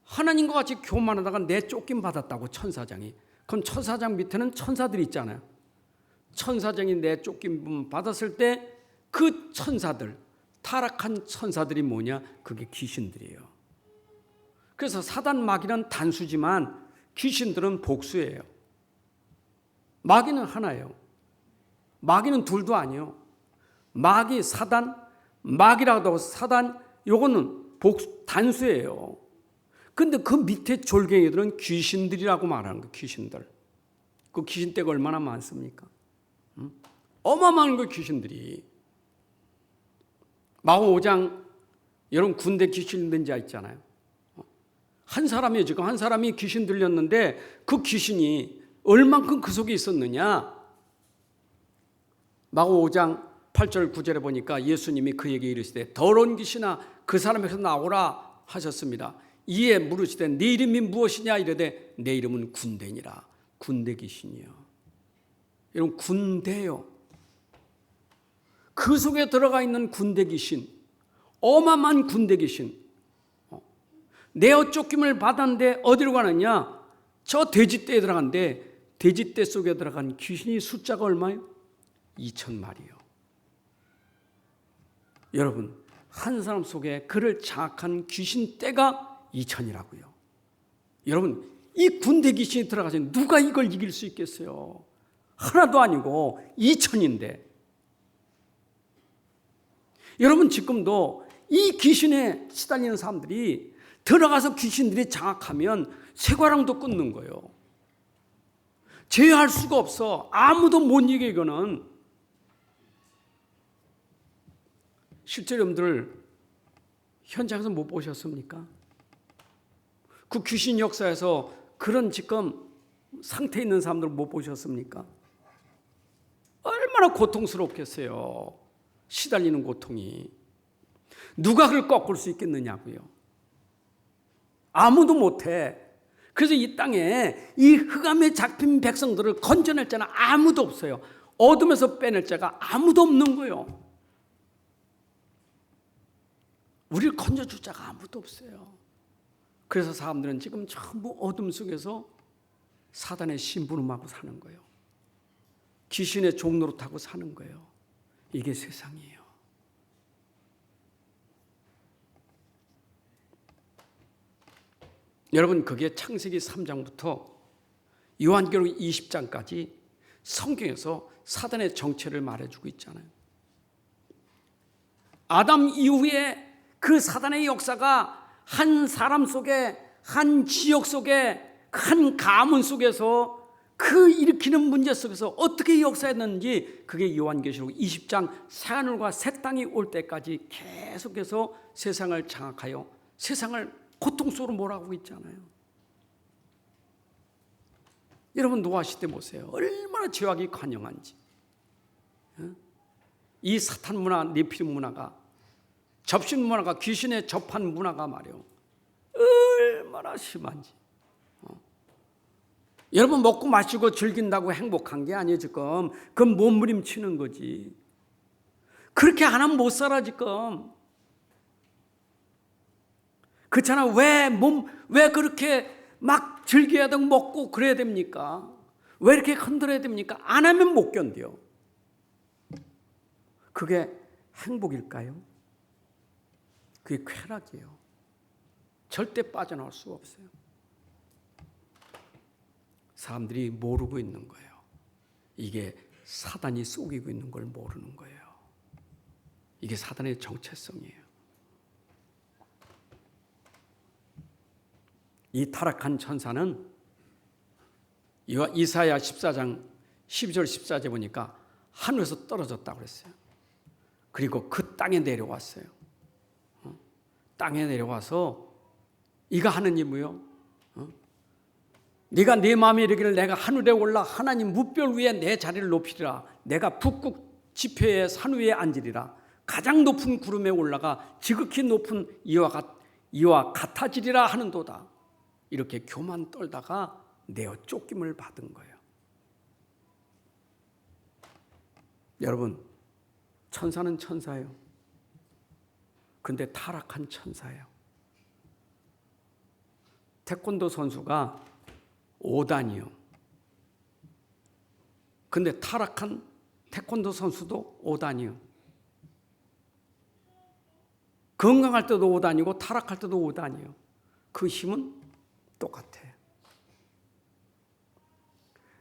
하나님과 같이 교만하다가 내쫓김 받았다고 천사장이. 그럼 천사장 밑에는 천사들이 있잖아요. 천사장이 내쫓김 받았을 때 그 천사들, 타락한 천사들이 뭐냐? 그게 귀신들이에요. 그래서 사단 마귀는 단수지만 귀신들은 복수예요. 마귀는 하나예요. 마귀는 둘도 아니에요. 마귀, 사단, 마귀라고 사단, 요거는 단수예요. 근데 그 밑에 졸갱이들은 귀신들이라고 말하는 거예요. 귀신들. 그 귀신떼가 얼마나 많습니까? 어마어마한 거 귀신들이. 마고 5장 여러분 군대 귀신 들린 자 있잖아요. 한 사람이 지금 한 사람이 귀신 들렸는데 그 귀신이 얼만큼 그 속에 있었느냐? 마고 5장 8절 9절에 보니까 예수님이 그에게 이르시되 더러운 귀신아 그 사람에게서 나오라 하셨습니다. 이에 물으시되 네 이름이 무엇이냐 이르되 내 이름은 군대니라. 군대 귀신이요. 여러분 군대요. 그 속에 들어가 있는 군대 귀신, 어마어마한 군대 귀신. 내어 쫓김을 받았는데 어디로 가느냐? 저 돼지떼에 들어간데 돼지떼 속에 들어간 귀신이 숫자가 얼마예요? 2,000마리요. 여러분 한 사람 속에 그를 장악한 귀신떼가 2,000이라고요. 여러분 이 군대 귀신이 들어가서 누가 이걸 이길 수 있겠어요? 하나도 아니고 2,000인데. 여러분 지금도 이 귀신에 시달리는 사람들이 들어가서 귀신들이 장악하면 쇠과랑도 끊는 거예요. 제어할 수가 없어. 아무도 못 이겨 이거는. 실제 여러분들 현장에서 못 보셨습니까? 그 귀신 역사에서 그런 지금 상태에 있는 사람들 못 보셨습니까? 얼마나 고통스럽겠어요. 시달리는 고통이. 누가 그걸 꺾을 수 있겠느냐고요. 아무도 못해. 그래서 이 땅에 이 흑암에 잡힌 백성들을 건져낼 자는 아무도 없어요. 어둠에서 빼낼 자가 아무도 없는 거예요. 우리를 건져줄 자가 아무도 없어요. 그래서 사람들은 지금 전부 어둠 속에서 사단의 심부름하고 사는 거예요. 귀신의 종로로 타고 사는 거예요. 이게 세상이에요. 여러분 그게 창세기 3장부터 요한계시록 20장까지 성경에서 사단의 정체를 말해주고 있잖아요. 아담 이후에 그 사단의 역사가 한 사람 속에, 한 지역 속에, 한 가문 속에서 그 일으키는 문제 속에서 어떻게 역사했는지 그게 요한계시록 20장 새하늘과 새 땅이 올 때까지 계속해서 세상을 장악하여 세상을 고통 속으로 몰아가고 있잖아요. 여러분 노아 시대 보세요. 얼마나 죄악이 관영한지. 이 사탄 문화, 네피림 문화가, 접신 문화가, 귀신에 접한 문화가 말이에요. 얼마나 심한지. 여러분 먹고 마시고 즐긴다고 행복한 게 아니에요 지금. 그건 몸부림치는 거지. 그렇게 안 하면 못 살아 지금. 그렇잖아. 왜 그렇게 막 즐겨야 되고 먹고 그래야 됩니까? 왜 이렇게 흔들어야 됩니까? 안 하면 못 견뎌요. 그게 행복일까요? 그게 쾌락이에요. 절대 빠져나올 수가 없어요. 사람들이 모르고 있는 거예요. 이게 사단이 속이고 있는 걸 모르는 거예요. 이게 사단의 정체성이에요. 이 타락한 천사는 이사야 14장 12절 14절 보니까 하늘에서 떨어졌다고 그랬어요. 그리고 그 땅에 내려왔어요. 땅에 내려와서 이가 하는 일이요. 네가 네 마음에 이르기를 내가 하늘에 올라 하나님 무별 위에 내 자리를 높이리라. 내가 북극 지표의 산 위에 앉으리라. 가장 높은 구름에 올라가 지극히 높은 이와 같아지리라 하는도다. 이렇게 교만 떨다가 내어 쫓김을 받은 거예요. 여러분, 천사는 천사예요. 근데 타락한 천사예요. 태권도 선수가 5단이요. 근데 타락한 태권도 선수도 5단이요. 건강할 때도 5단이고 타락할 때도 5단이요. 그 힘은 똑같아요.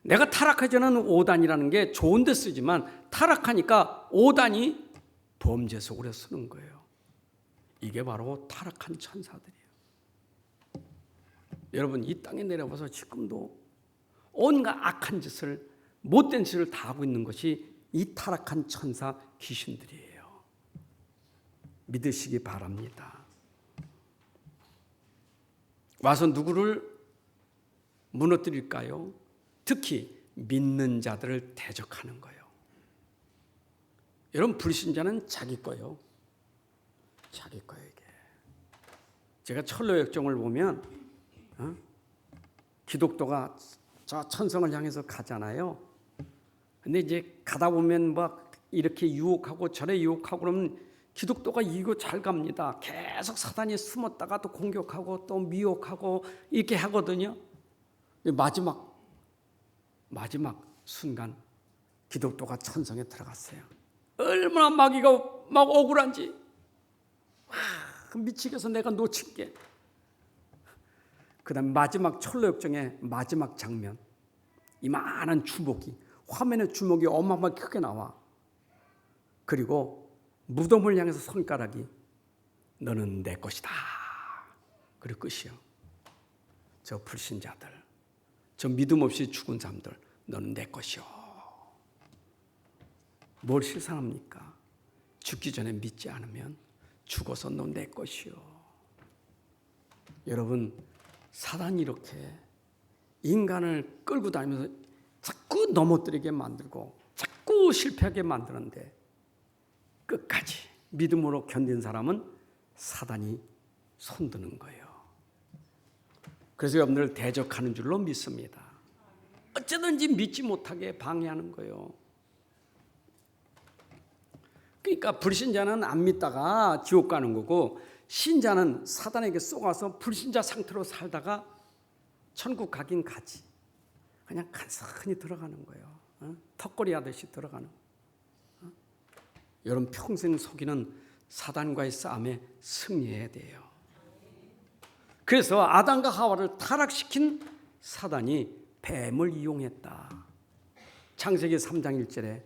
내가 타락하기 전에는 5단이라는 게 좋은 데 쓰지만 타락하니까 5단이 범죄 속으로 쓰는 거예요. 이게 바로 타락한 천사들이에요. 여러분, 이 땅에 내려와서 지금도 온갖 악한 짓을, 못된 짓을 다 하고 있는 것이 이 타락한 천사 귀신들이에요. 믿으시기 바랍니다. 와서 누구를 무너뜨릴까요? 특히 믿는 자들을 대적하는 거예요. 여러분, 불신자는 자기 거예요. 자기 거예요, 이게. 제가 철로역정을 보면 기독교가 저 천성을 향해서 가잖아요. 근데 이제 가다 보면 막 이렇게 유혹하고 저래 유혹하고 그러면 기독교가 이거 잘 갑니다. 계속 사단이 숨었다가 또 공격하고 또 미혹하고 이렇게 하거든요. 마지막 순간 기독교가 천성에 들어갔어요. 얼마나 마귀가 막 억울한지. 미치게 해서 내가 놓친 게. 그 다음 마지막 철로역정의 마지막 장면, 이만한 주먹이, 화면에 주먹이 어마어마하게 크게 나와. 그리고 무덤을 향해서 손가락이 너는 내 것이다. 그리고 끝이요. 저 불신자들, 저 믿음 없이 죽은 사람들, 너는 내 것이요. 뭘 실상합니까? 죽기 전에 믿지 않으면 죽어서 너 내 것이요. 여러분, 사단이 이렇게 인간을 끌고 다니면서 자꾸 넘어뜨리게 만들고 자꾸 실패하게 만드는데 끝까지 믿음으로 견딘 사람은 사단이 손드는 거예요. 그래서 여러분들을 대적하는 줄로 믿습니다. 어쩌든지 믿지 못하게 방해하는 거예요. 그러니까 불신자는 안 믿다가 지옥 가는 거고, 신자는 사단에게 쏘아서 불신자 상태로 살다가 천국 가긴 가지. 그냥 간선히 들어가는 거예요. 턱걸이 하듯이 들어가는 거예요. 여러분, 평생 속이는 사단과의 싸움에 승리해야 돼요. 그래서 아담과 하와를 타락시킨 사단이 뱀을 이용했다. 창세기 3장 1절에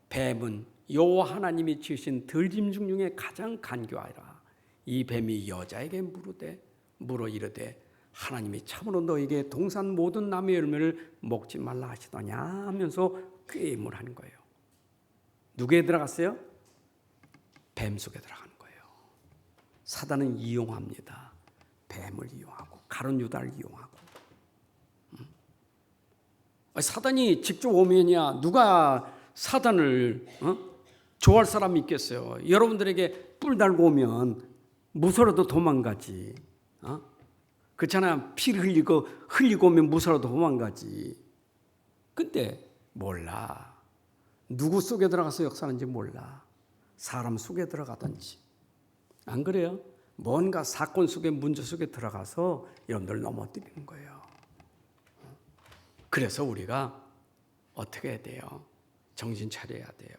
뱀은 여호와 하나님이 지으신 들짐승 중에 가장 간교하라. 이 뱀이 여자에게 물어 이르되 하나님이 참으로 너에게 동산 모든 나무의 열매를 먹지 말라 하시더냐 하면서 꾀임을 하는 거예요. 누구에 들어갔어요? 뱀 속에 들어가는 거예요. 사단은 이용합니다. 뱀을 이용하고 가룟 유다를 이용하고. 사단이 직접 오면야 누가 사단을 좋아할 사람이 있겠어요? 여러분들에게 뿔 달고 오면 무서워도 도망가지. 그렇잖아요. 피를 흘리고 오면 무서워도 도망가지. 근데 몰라. 누구 속에 들어가서 역사하는지 몰라. 사람 속에 들어가든지. 안 그래요? 뭔가 사건 속에 문제 속에 들어가서 여러분들 넘어뜨리는 거예요. 그래서 우리가 어떻게 해야 돼요? 정신 차려야 돼요.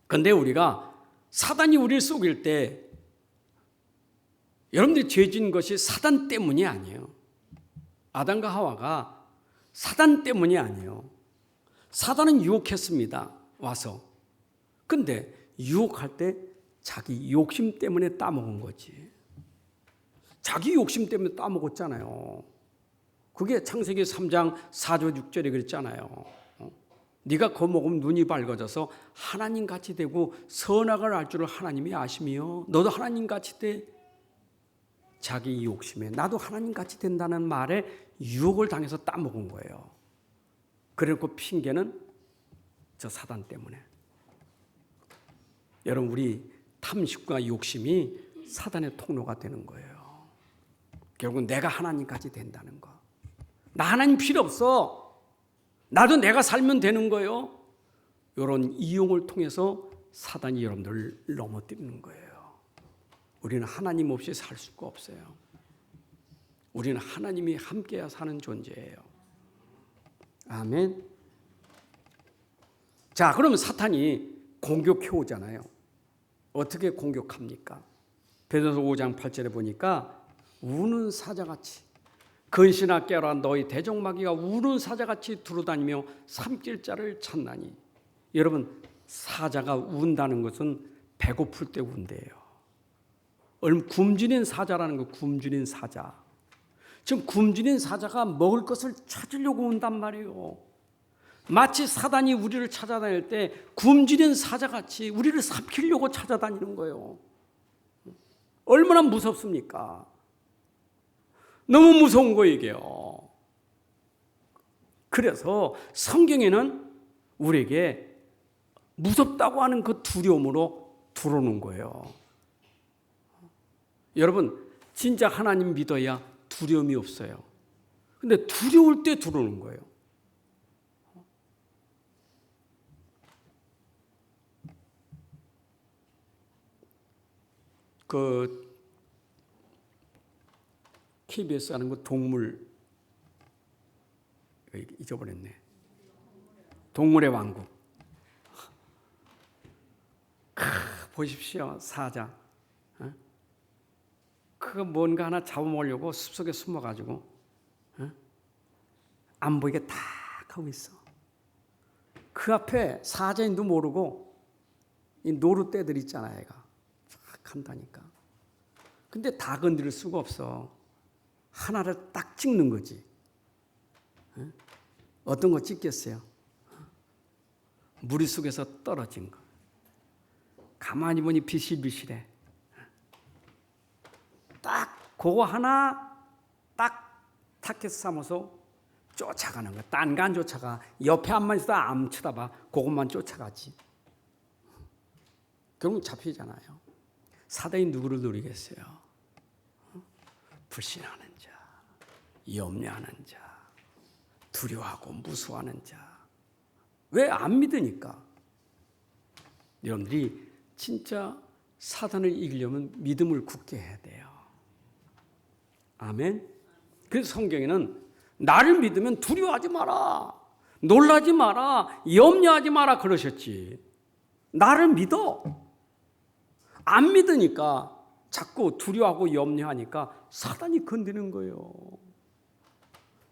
그런데 우리가 사단이 우리를 속일 때 여러분들이 죄진 것이 사단 때문이 아니에요. 아담과 하와가 사단 때문이 아니에요. 사단은 유혹했습니다. 와서. 근데 유혹할 때 자기 욕심 때문에 따먹은 거지. 자기 욕심 때문에 따먹었잖아요. 그게 창세기 3장 4절 6절에 그랬잖아요. 네가 그거 먹으면 눈이 밝아져서 하나님같이 되고 선악을 알 줄을 하나님이 아심이요. 너도 하나님같이 돼. 자기 욕심에 나도 하나님같이 된다는 말에 유혹을 당해서 따먹은 거예요. 그래놓고 핑계는 저 사단 때문에. 여러분, 우리 탐식과 욕심이 사단의 통로가 되는 거예요. 결국은 내가 하나님까지 된다는 거. 나 하나님 필요 없어. 나도 내가 살면 되는 거예요. 이런 이용을 통해서 사단이 여러분들을 넘어뜨리는 거예요. 우리는 하나님 없이 살 수가 없어요. 우리는 하나님이 함께야 사는 존재예요. 아멘. 자, 그러면 사탄이 공격해 오잖아요. 어떻게 공격합니까? 베드로서 5장 8절에 보니까 우는 사자같이 근시나 깨어라 너희 대적마귀가 우는 사자같이 두루다니며 삼킬 자를 찾나니. 여러분, 사자가 운다는 것은 배고플 때 운대요. 굶주린 사자라는 거, 굶주린 사자. 지금 굶주린 사자가 먹을 것을 찾으려고 온단 말이에요. 마치 사단이 우리를 찾아다닐 때 굶주린 사자같이 우리를 삼키려고 찾아다니는 거예요. 얼마나 무섭습니까? 너무 무서운 거 이게요. 그래서 성경에는 우리에게 무섭다고 하는 그 두려움으로 들어오는 거예요. 여러분, 진짜 하나님 믿어야 두려움이 없어요. 근데 두려울 때 들어오는 거예요. 그 KBS 하는 거 동물 잊어버렸네. 동물의 왕국. 보십시오, 사자. 그거 뭔가 하나 잡아먹으려고 숲속에 숨어가지고 안 보이게 딱 하고 있어. 그 앞에 사자인도 모르고 이 노루떼들 있잖아요, 얘가 쫙 한다니까. 근데 다 건드릴 수가 없어. 하나를 딱 찍는 거지. 어떤 거 찍겠어요? 무리 속에서 떨어진 거. 가만히 보니 비실비실해. 딱 그거 하나 딱 타켓 삼아서 쫓아가는 거야. 딴 거 안 쫓아가. 옆에 한만 있어도 안 쳐다봐. 그것만 쫓아가지. 결국 잡히잖아요. 사단이 누구를 노리겠어요? 불신하는 자, 염려하는 자, 두려워하고 무서워하는 자. 왜 안 믿으니까? 여러분들이 진짜 사단을 이기려면 믿음을 굳게 해야 돼요. 아멘. 그래서 성경에는 나를 믿으면 두려워하지 마라, 놀라지 마라, 염려하지 마라 그러셨지. 나를 믿어. 안 믿으니까 자꾸 두려워하고 염려하니까 사단이 건드는 거예요.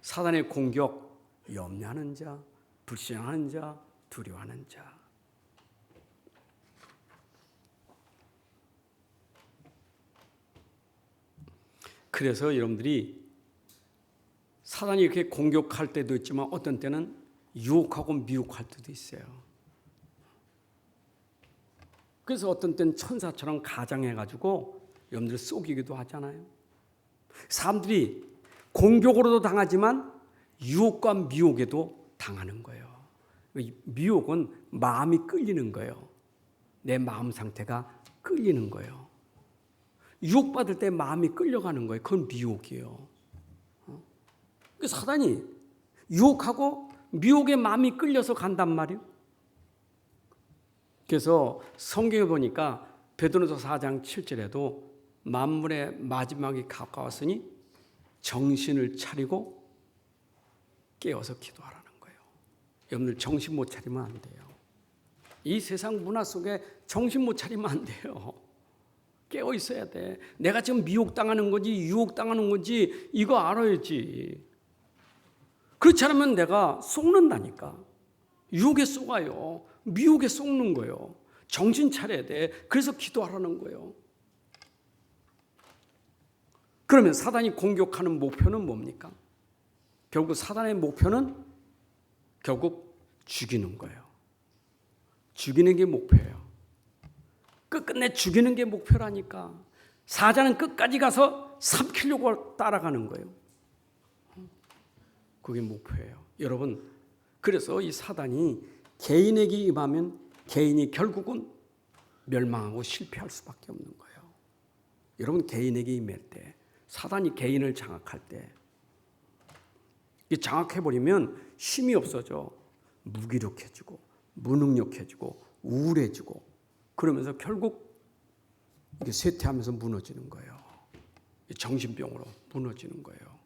사단의 공격, 염려하는 자, 불신하는 자, 두려워하는 자. 그래서 여러분들이 사단이 이렇게 공격할 때도 있지만 어떤 때는 유혹하고 미혹할 때도 있어요. 그래서 어떤 때는 천사처럼 가장해가지고 여러분들 속이기도 하잖아요. 사람들이 공격으로도 당하지만 유혹과 미혹에도 당하는 거예요. 미혹은 마음이 끌리는 거예요. 내 마음 상태가 끌리는 거예요. 유혹받을 때 마음이 끌려가는 거예요. 그건 미혹이에요. 사단이 유혹하고 미혹에 마음이 끌려서 간단 말이에요. 그래서 성경에 보니까 베드로서 4장 7절에도 만물의 마지막이 가까웠으니 정신을 차리고 깨어서 기도하라는 거예요. 여러분들 정신 못 차리면 안 돼요. 이 세상 문화 속에 정신 못 차리면 안 돼요. 깨어 있어야 돼. 내가 지금 미혹당하는 건지 유혹당하는 건지 이거 알아야지. 그렇지 않으면 내가 속는다니까. 유혹에 속아요. 미혹에 속는 거예요. 정신 차려야 돼. 그래서 기도하라는 거예요. 그러면 사단이 공격하는 목표는 뭡니까? 결국 사단의 목표는 결국 죽이는 거예요. 죽이는 게 목표예요. 끝끝내 죽이는 게 목표라니까. 사자는 끝까지 가서 삼키려고 따라가는 거예요. 그게 목표예요. 여러분, 그래서 이 사단이 개인에게 임하면 개인이 결국은 멸망하고 실패할 수밖에 없는 거예요. 여러분, 개인에게 임할 때, 사단이 개인을 장악할 때, 장악해버리면 힘이 없어져. 무기력해지고 무능력해지고 우울해지고 그러면서 결국 이게 쇠퇴하면서 무너지는 거예요. 정신병으로 무너지는 거예요.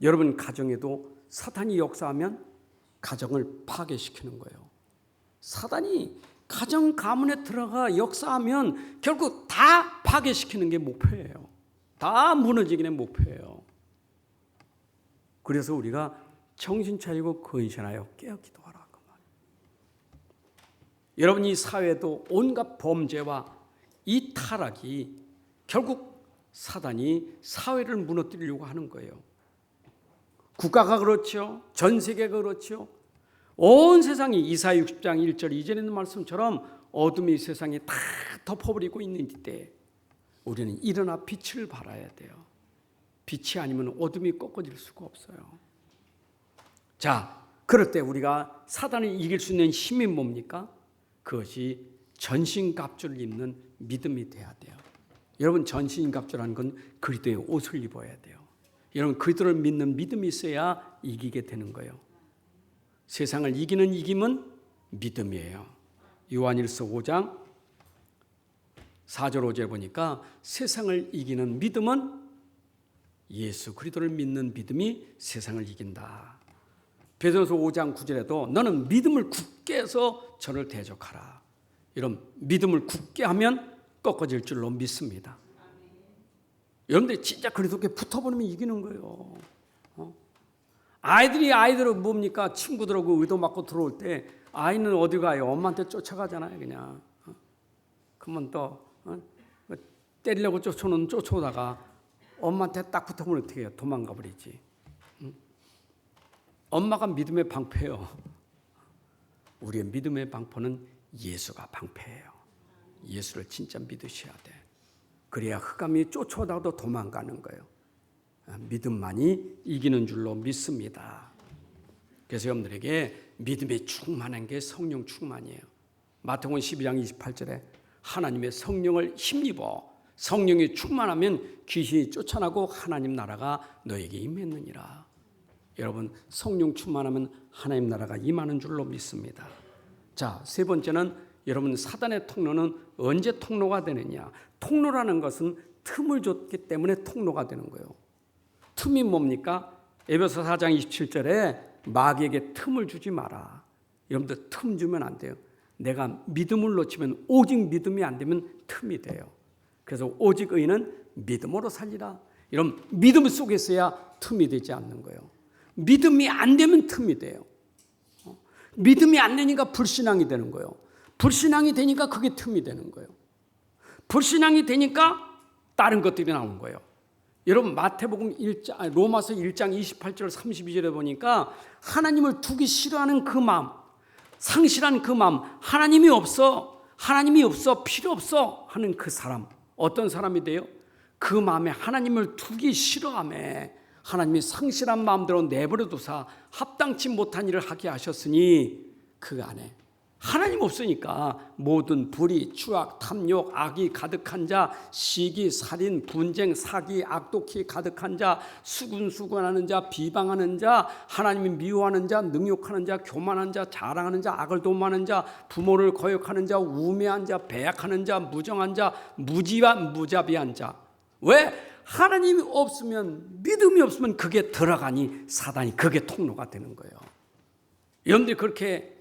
여러분, 가정에도 사탄이 역사하면 가정을 파괴시키는 거예요. 사단이 가정 가문에 들어가 역사하면 결국 다 파괴시키는 게 목표예요. 다 무너지기는 목표예요. 그래서 우리가 정신 차리고 근신하여 깨어 기도하라. 그 말이에요. 여러분, 이 사회도 온갖 범죄와 이 타락이 결국 사단이 사회를 무너뜨리려고 하는 거예요. 국가가 그렇죠. 전 세계가 그렇죠. 온 세상이 이사야 60장 1절 이전에 있는 말씀처럼 어둠이 세상에 다 덮어버리고 있는 때 우리는 일어나 빛을 발해야 돼요. 빛이 아니면 어둠이 꺾어질 수가 없어요. 자, 그럴 때 우리가 사단을 이길 수 있는 힘이 뭡니까? 그것이 전신갑주를 입는 믿음이 돼야 돼요. 여러분, 전신갑주라는 건 그리스도의 옷을 입어야 돼요. 여러분, 그리스도를 믿는 믿음이 있어야 이기게 되는 거예요. 세상을 이기는 이김은 믿음이에요. 요한일서 5장 4절 5절 보니까 세상을 이기는 믿음은 예수 그리스도를 믿는 믿음이 세상을 이긴다. 베드로서 5장 9절에도 너는 믿음을 굳게 해서 저를 대적하라. 이런 믿음을 굳게 하면 꺾어질 줄로 믿습니다. 여러분들이 진짜 그리스도께 붙어버리면 이기는 거예요. 아이들은 뭡니까? 친구들하고 의도 맞고 들어올 때 아이는 어디 가요? 엄마한테 쫓아가잖아요, 그냥. 그러면 또 때리려고 쫓아오다가 엄마한테 딱 붙어보면 어떻게 해요? 도망가 버리지. 엄마가 믿음의 방패예요. 우리의 믿음의 방패는 예수가 방패예요. 예수를 진짜 믿으셔야 돼. 그래야 흑암이 쫓아오다가도 도망가는 거예요. 믿음만이 이기는 줄로 믿습니다. 그래서 여러분들에게 믿음이 충만한 게 성령 충만이에요. 마태복음 12장 28절에 하나님의 성령을 힘입어 성령이 충만하면 귀신이 쫓아나고 하나님 나라가 너에게 임했느니라. 여러분, 성령 충만하면 하나님 나라가 임하는 줄로 믿습니다. 자, 세 번째는 여러분, 사단의 통로는 언제 통로가 되느냐? 통로라는 것은 틈을 줬기 때문에 통로가 되는 거예요. 틈이 뭡니까? 에베소 4장 27절에 마귀에게 틈을 주지 마라. 여러분들 틈 주면 안 돼요. 내가 믿음을 놓치면 오직 믿음이 안 되면 틈이 돼요. 그래서 오직 의인은 믿음으로 살리라. 이런 믿음 속에 있어야 틈이 되지 않는 거예요. 믿음이 안 되면 틈이 돼요. 믿음이 안 되니까 불신앙이 되는 거예요. 불신앙이 되니까 그게 틈이 되는 거예요. 불신앙이 되니까 다른 것들이 나오는 거예요. 여러분, 마태복음 1장, 로마서 1장 28절 32절에 보니까 하나님을 두기 싫어하는 그 마음, 상실한 그 마음, 하나님이 없어 필요 없어 하는 그 사람, 어떤 사람이 돼요? 그 마음에 하나님을 두기 싫어하며 하나님이 상실한 마음대로 내버려 두사 합당치 못한 일을 하게 하셨으니 그 안에 하나님 없으니까 모든 불의, 추악, 탐욕, 악이 가득한 자, 시기, 살인, 분쟁, 사기, 악독히 가득한 자, 수군수군하는 자, 비방하는 자, 하나님이 미워하는 자, 능욕하는 자, 교만한 자, 자랑하는 자, 악을 도모하는 자, 부모를 거역하는 자, 우매한 자, 배약하는 자, 무정한 자, 무자비한 자. 왜? 하나님이 없으면, 믿음이 없으면 그게 들어가니 사단이 그게 통로가 되는 거예요. 여러분들이 그렇게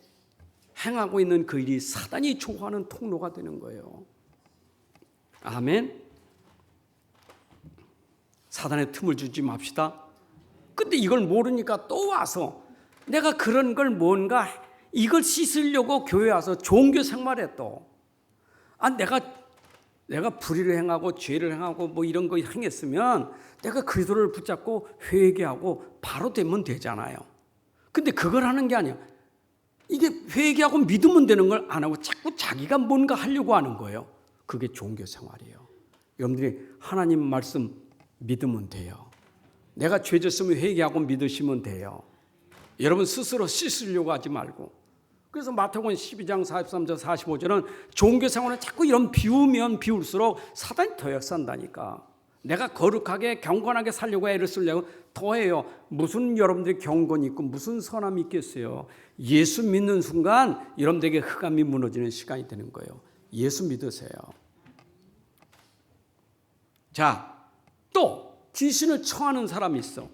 행하고 있는 그 일이 사단이 좋아하는 통로가 되는 거예요. 아멘. 사단의 틈을 주지 맙시다. 근데 이걸 모르니까 또 와서 내가 그런 걸 뭔가 이걸 씻으려고 교회 와서 종교 생활에 또 내가 불의를 행하고 죄를 행하고 뭐 이런 거 행했으면 내가 그리스도를 붙잡고 회개하고 바로 되면 되잖아요. 근데 그걸 하는 게 아니야. 이게 회개하고 믿으면 되는 걸 안 하고 자꾸 자기가 뭔가 하려고 하는 거예요. 그게 종교 생활이에요. 여러분들이 하나님 말씀 믿으면 돼요. 내가 죄 졌으면 회개하고 믿으시면 돼요. 여러분 스스로 씻으려고 하지 말고. 그래서 마태복음 12장 43절 45절은 종교 생활은 자꾸 이런 비우면 비울수록 사단이 더 역사한다니까. 내가 거룩하게 경건하게 살려고 애를 쓰려고 더해요. 무슨 여러분들이 경건이 있고 무슨 선함이 있겠어요. 예수 믿는 순간 여러분들에게 흑암이 무너지는 시간이 되는 거예요. 예수 믿으세요. 자, 또 귀신을 청하는 사람이 있어.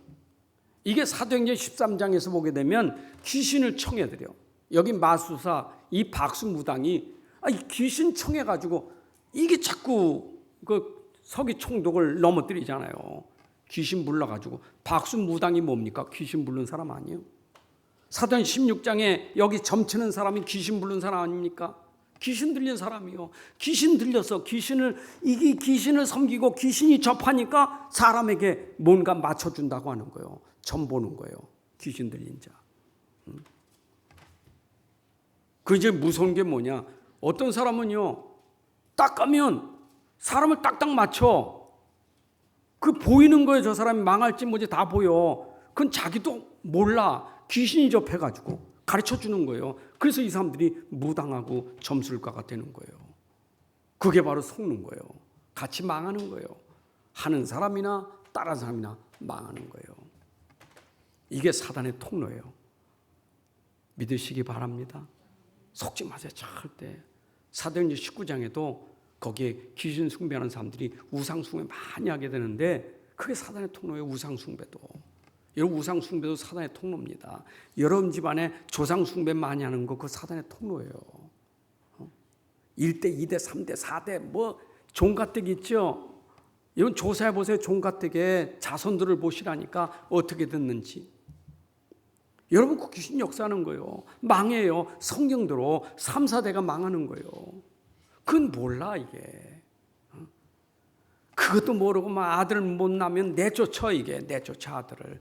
이게 사도행전 13장에서 보게 되면 귀신을 청해드려. 여기 마수사 이 박수무당이 이 귀신 청해가지고 이게 자꾸 그 서기 총독을 넘어뜨리잖아요. 귀신 불러가지고. 박수무당이 뭡니까? 귀신 부른 사람 아니에요? 사도행 16장에 여기 점치는 사람이 귀신 부른 사람 아닙니까? 귀신 들린 사람이요. 귀신 들려서 이게 귀신을 섬기고 귀신이 접하니까 사람에게 뭔가 맞춰준다고 하는 거예요. 점 보는 거예요. 귀신 들린 자. 그 이제 무서운 게 뭐냐? 어떤 사람은요, 딱 가면 사람을 딱딱 맞춰. 그 보이는 거예요. 저 사람이 망할지 뭐지 다 보여. 그건 자기도 몰라. 귀신이 접해가지고 가르쳐 주는 거예요. 그래서 이 사람들이 무당하고 점술가가 되는 거예요. 그게 바로 속는 거예요. 같이 망하는 거예요. 하는 사람이나 따라하는 사람이나 망하는 거예요. 이게 사단의 통로예요. 믿으시기 바랍니다. 속지 마세요. 절대. 사도행전 19장에도 거기에 귀신 숭배하는 사람들이 우상 숭배 많이 하게 되는데 그게 사단의 통로예요. 우상 숭배도. 여러분 우상 숭배도 사단의 통로입니다. 여러분 집안에 조상 숭배 많이 하는 거 그거 사단의 통로예요. 1대, 2대, 3대, 4대 뭐 종가댁 있죠. 이건 조사해 보세요. 종가댁의 자손들을 보시라니까 어떻게 됐는지. 여러분 그 귀신 역사하는 거예요. 망해요. 성경대로 3, 4대가 망하는 거예요. 그건 몰라 이게. 그것도 모르고 막 아들 못 낳으면 내쫓아 이게. 내쫓아 아들을.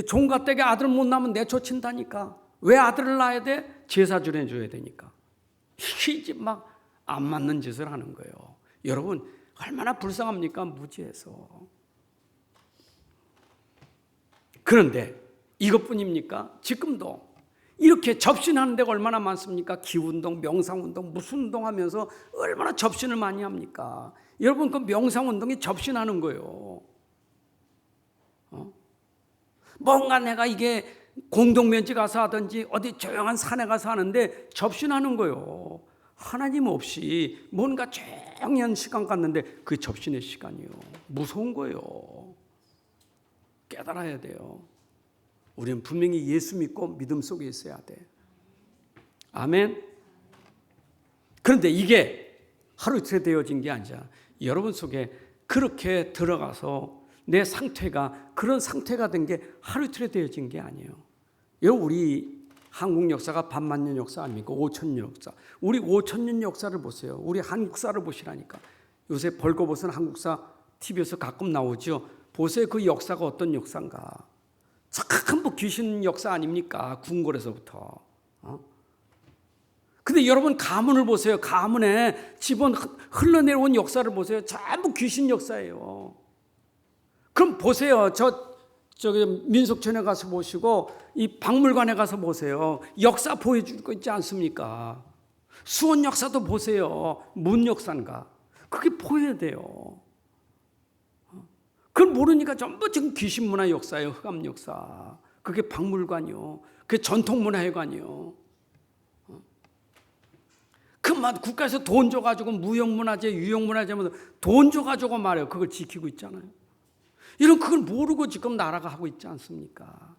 종가댁에 아들 못 낳으면 내쫓힌다니까. 왜 아들을 낳아야 돼? 제사 지내줘야 되니까. 이게 막 안 맞는 짓을 하는 거예요. 여러분 얼마나 불쌍합니까? 무지해서. 그런데 이것뿐입니까? 지금도 이렇게 접신하는 데가 얼마나 많습니까? 기운동, 명상운동, 무슨 운동하면서 얼마나 접신을 많이 합니까? 여러분 그 명상운동이 접신하는 거예요. 뭔가 내가 이게 공동면지 가서 하든지 어디 조용한 산에 가서 하는데 접신하는 거예요. 하나님 없이 뭔가 조용한 시간 갖는데 그게 접신의 시간이에요. 무서운 거예요. 깨달아야 돼요. 우리는 분명히 예수 믿고 믿음 속에 있어야 돼. 아멘. 그런데 이게 하루 이틀에 되어진 게 아니라 여러분 속에 그렇게 들어가서 내 상태가 그런 상태가 된 게 하루 이틀에 되어진 게 아니에요. 여러분 우리 한국 역사가 반만년 역사 아닙니까? 5,000년 역사. 우리 5,000년 역사를 보세요. 우리 한국사를 보시라니까. 요새 벌거벗은 한국사 TV에서 가끔 나오죠. 보세요. 그 역사가 어떤 역사인가. 전부 귀신 역사 아닙니까? 궁궐에서부터. 근데 여러분 가문을 보세요. 가문에 집안 흘러내려온 역사를 보세요. 전부 귀신 역사예요. 그럼 보세요. 저기 민속촌에 가서 보시고 이 박물관에 가서 보세요. 역사 보여줄 거 있지 않습니까? 수원 역사도 보세요. 문 역사인가? 그게 보여야 돼요. 그걸 모르니까 전부 지금 귀신 문화 역사예요. 흑암 역사. 그게 박물관이요. 그게 전통문화회관이요. 그만 국가에서 돈 줘가지고 무형문화재, 유형문화재 돈 줘가지고 말이에요. 그걸 지키고 있잖아요. 이런 그걸 모르고 지금 나라가 하고 있지 않습니까?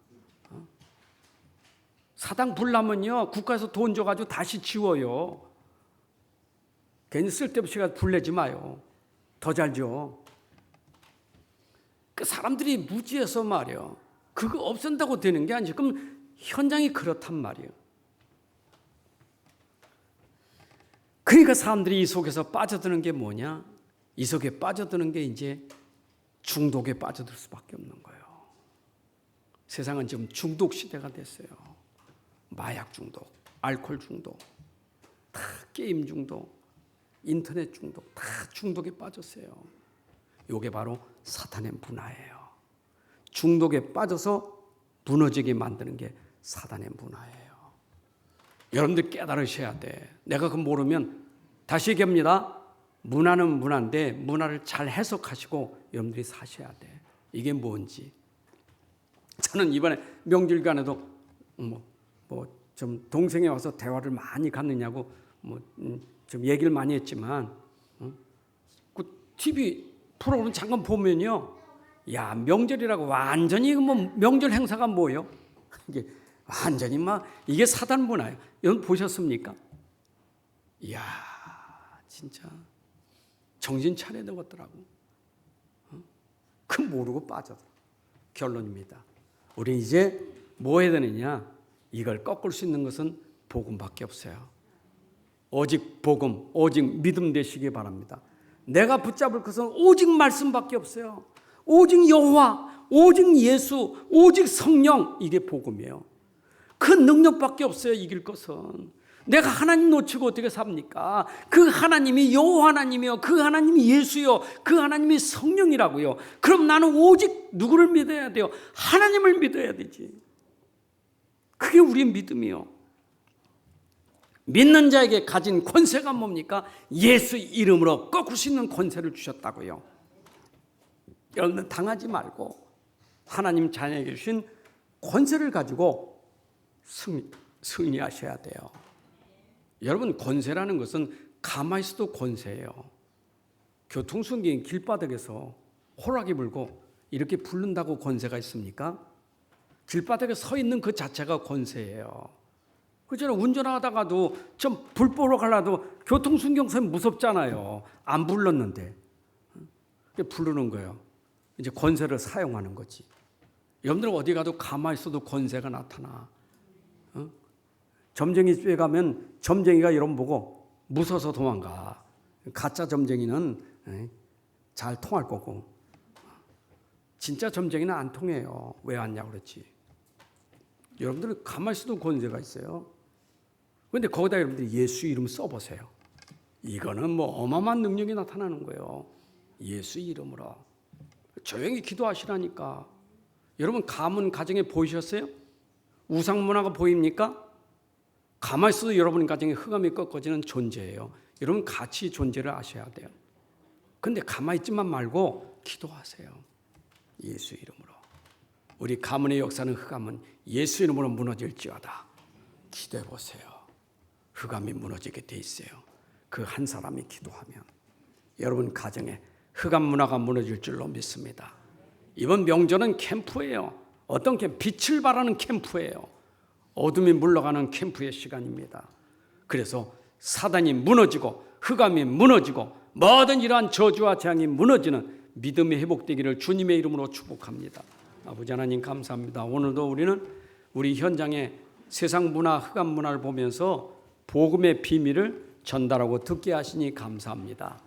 사당 불나면요 국가에서 돈 줘가지고 다시 지워요. 괜히 쓸데없이 불내지 마요. 더 잘 줘. 그 사람들이 무지해서 말이에요. 그거 없앤다고 되는 게 아니죠. 그럼 현장이 그렇단 말이에요. 그러니까 사람들이 이 속에서 빠져드는 게 뭐냐? 이 속에 빠져드는 게 이제 중독에 빠져들 수밖에 없는 거예요. 세상은 지금 중독 시대가 됐어요. 마약 중독, 알코올 중독, 다 게임 중독, 인터넷 중독, 다 중독에 빠졌어요. 이게 바로 사탄의 문화예요. 중독에 빠져서 무너지게 만드는 게 사탄의 문화예요. 여러분들 깨달으셔야 돼. 내가 그거 모르면 다시 얘기합니다. 문화는 문화인데 문화를 잘 해석하시고 여러분들이 사셔야 돼. 이게 뭔지. 저는 이번에 명절간에도 좀 동생이 와서 대화를 많이 갔느냐고 좀 얘기를 많이 했지만 그 TV 프로그램 잠깐 보면요, 야 명절이라고 완전히 명절 행사가 뭐예요? 이게 완전히 막 이게 사단 문화예요. 여러분 보셨습니까? 이야 진짜 정신 차려야 되겠더라고. 그 모르고 빠져들어. 결론입니다. 우리 이제 뭐 해야 되느냐? 이걸 꺾을 수 있는 것은 복음밖에 없어요. 오직 복음, 오직 믿음 되시기 바랍니다. 내가 붙잡을 것은 오직 말씀밖에 없어요. 오직 여호와, 오직 예수, 오직 성령, 이게 복음이에요. 그 능력밖에 없어요. 이길 것은. 내가 하나님 놓치고 어떻게 삽니까? 그 하나님이 여호와 하나님이요, 그 하나님이 예수요, 그 하나님이 성령이라고요. 그럼 나는 오직 누구를 믿어야 돼요? 하나님을 믿어야 되지. 그게 우리의 믿음이요. 믿는 자에게 가진 권세가 뭡니까? 예수 이름으로 꺾을 수 있는 권세를 주셨다고요. 여러분들 당하지 말고 하나님 자녀에게 주신 권세를 가지고 승리하셔야 돼요. 여러분 권세라는 것은 가만히 있어도 권세예요. 교통수행기 길바닥에서 호랑이 불고 이렇게 부른다고 권세가 있습니까? 길바닥에 서 있는 그 자체가 권세예요. 그잖아요. 운전하다가도 좀 불 보러 가려도 교통순경선 무섭잖아요. 안 불렀는데 부르는 거예요. 이제 권세를 사용하는 거지. 여러분들 어디 가도 가만히 있어도 권세가 나타나. 점쟁이 집에 가면 점쟁이가 여러분 보고 무서워서 도망가. 가짜 점쟁이는 잘 통할 거고 진짜 점쟁이는 안 통해요. 왜 왔냐고 그랬지. 여러분들 가만히 있어도 권세가 있어요. 그런데 거기다 여러분들이 예수 이름 써보세요. 이거는 뭐 어마어마한 능력이 나타나는 거예요. 예수 이름으로. 조용히 기도하시라니까. 여러분 가문 가정에 보이셨어요? 우상문화가 보입니까? 가만히 있어도 여러분 가정에 흑암이 꺾어지는 존재예요. 여러분 같이 존재를 아셔야 돼요. 그런데 가만히 있지만 말고 기도하세요. 예수 이름으로. 우리 가문의 역사는 흑암은 예수 이름으로 무너질지어다. 기도해 보세요. 흑암이 무너지게 돼 있어요. 그 한 사람이 기도하면 여러분 가정에 흑암 문화가 무너질 줄로 믿습니다. 이번 명절은 캠프예요. 어떤 캠프? 빛을 발하는 캠프예요. 어둠이 물러가는 캠프의 시간입니다. 그래서 사단이 무너지고 흑암이 무너지고 모든 이러한 저주와 재앙이 무너지는 믿음이 회복되기를 주님의 이름으로 축복합니다. 아버지 하나님 감사합니다. 오늘도 우리는 우리 현장에 세상 문화, 흑암 문화를 보면서 복음의 비밀을 전달하고 듣게 하시니 감사합니다.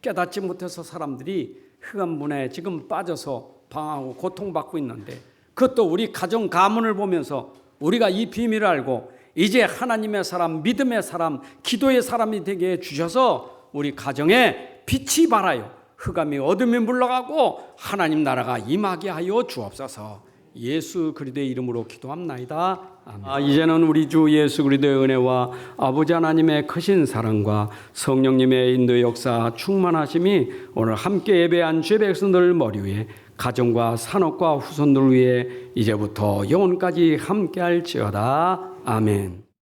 깨닫지 못해서 사람들이 흑암 문화에 지금 빠져서 방황하고 고통받고 있는데 그것도 우리 가정 가문을 보면서 우리가 이 비밀을 알고 이제 하나님의 사람, 믿음의 사람, 기도의 사람이 되게 해주셔서 우리 가정에 빛이 발하여 흑암이 어둠이 물러가고 하나님 나라가 임하게 하여 주옵소서. 예수 그리스도의 이름으로 기도합나이다. 아멘. 이제는 우리 주 예수 그리스도의 은혜와 아버지 하나님의 크신 사랑과 성령님의 인도 역사 충만하심이 오늘 함께 예배한 주의 백성들 머리 위에 가정과 산업과 후손들 위에 이제부터 영원까지 함께할지어다. 아멘.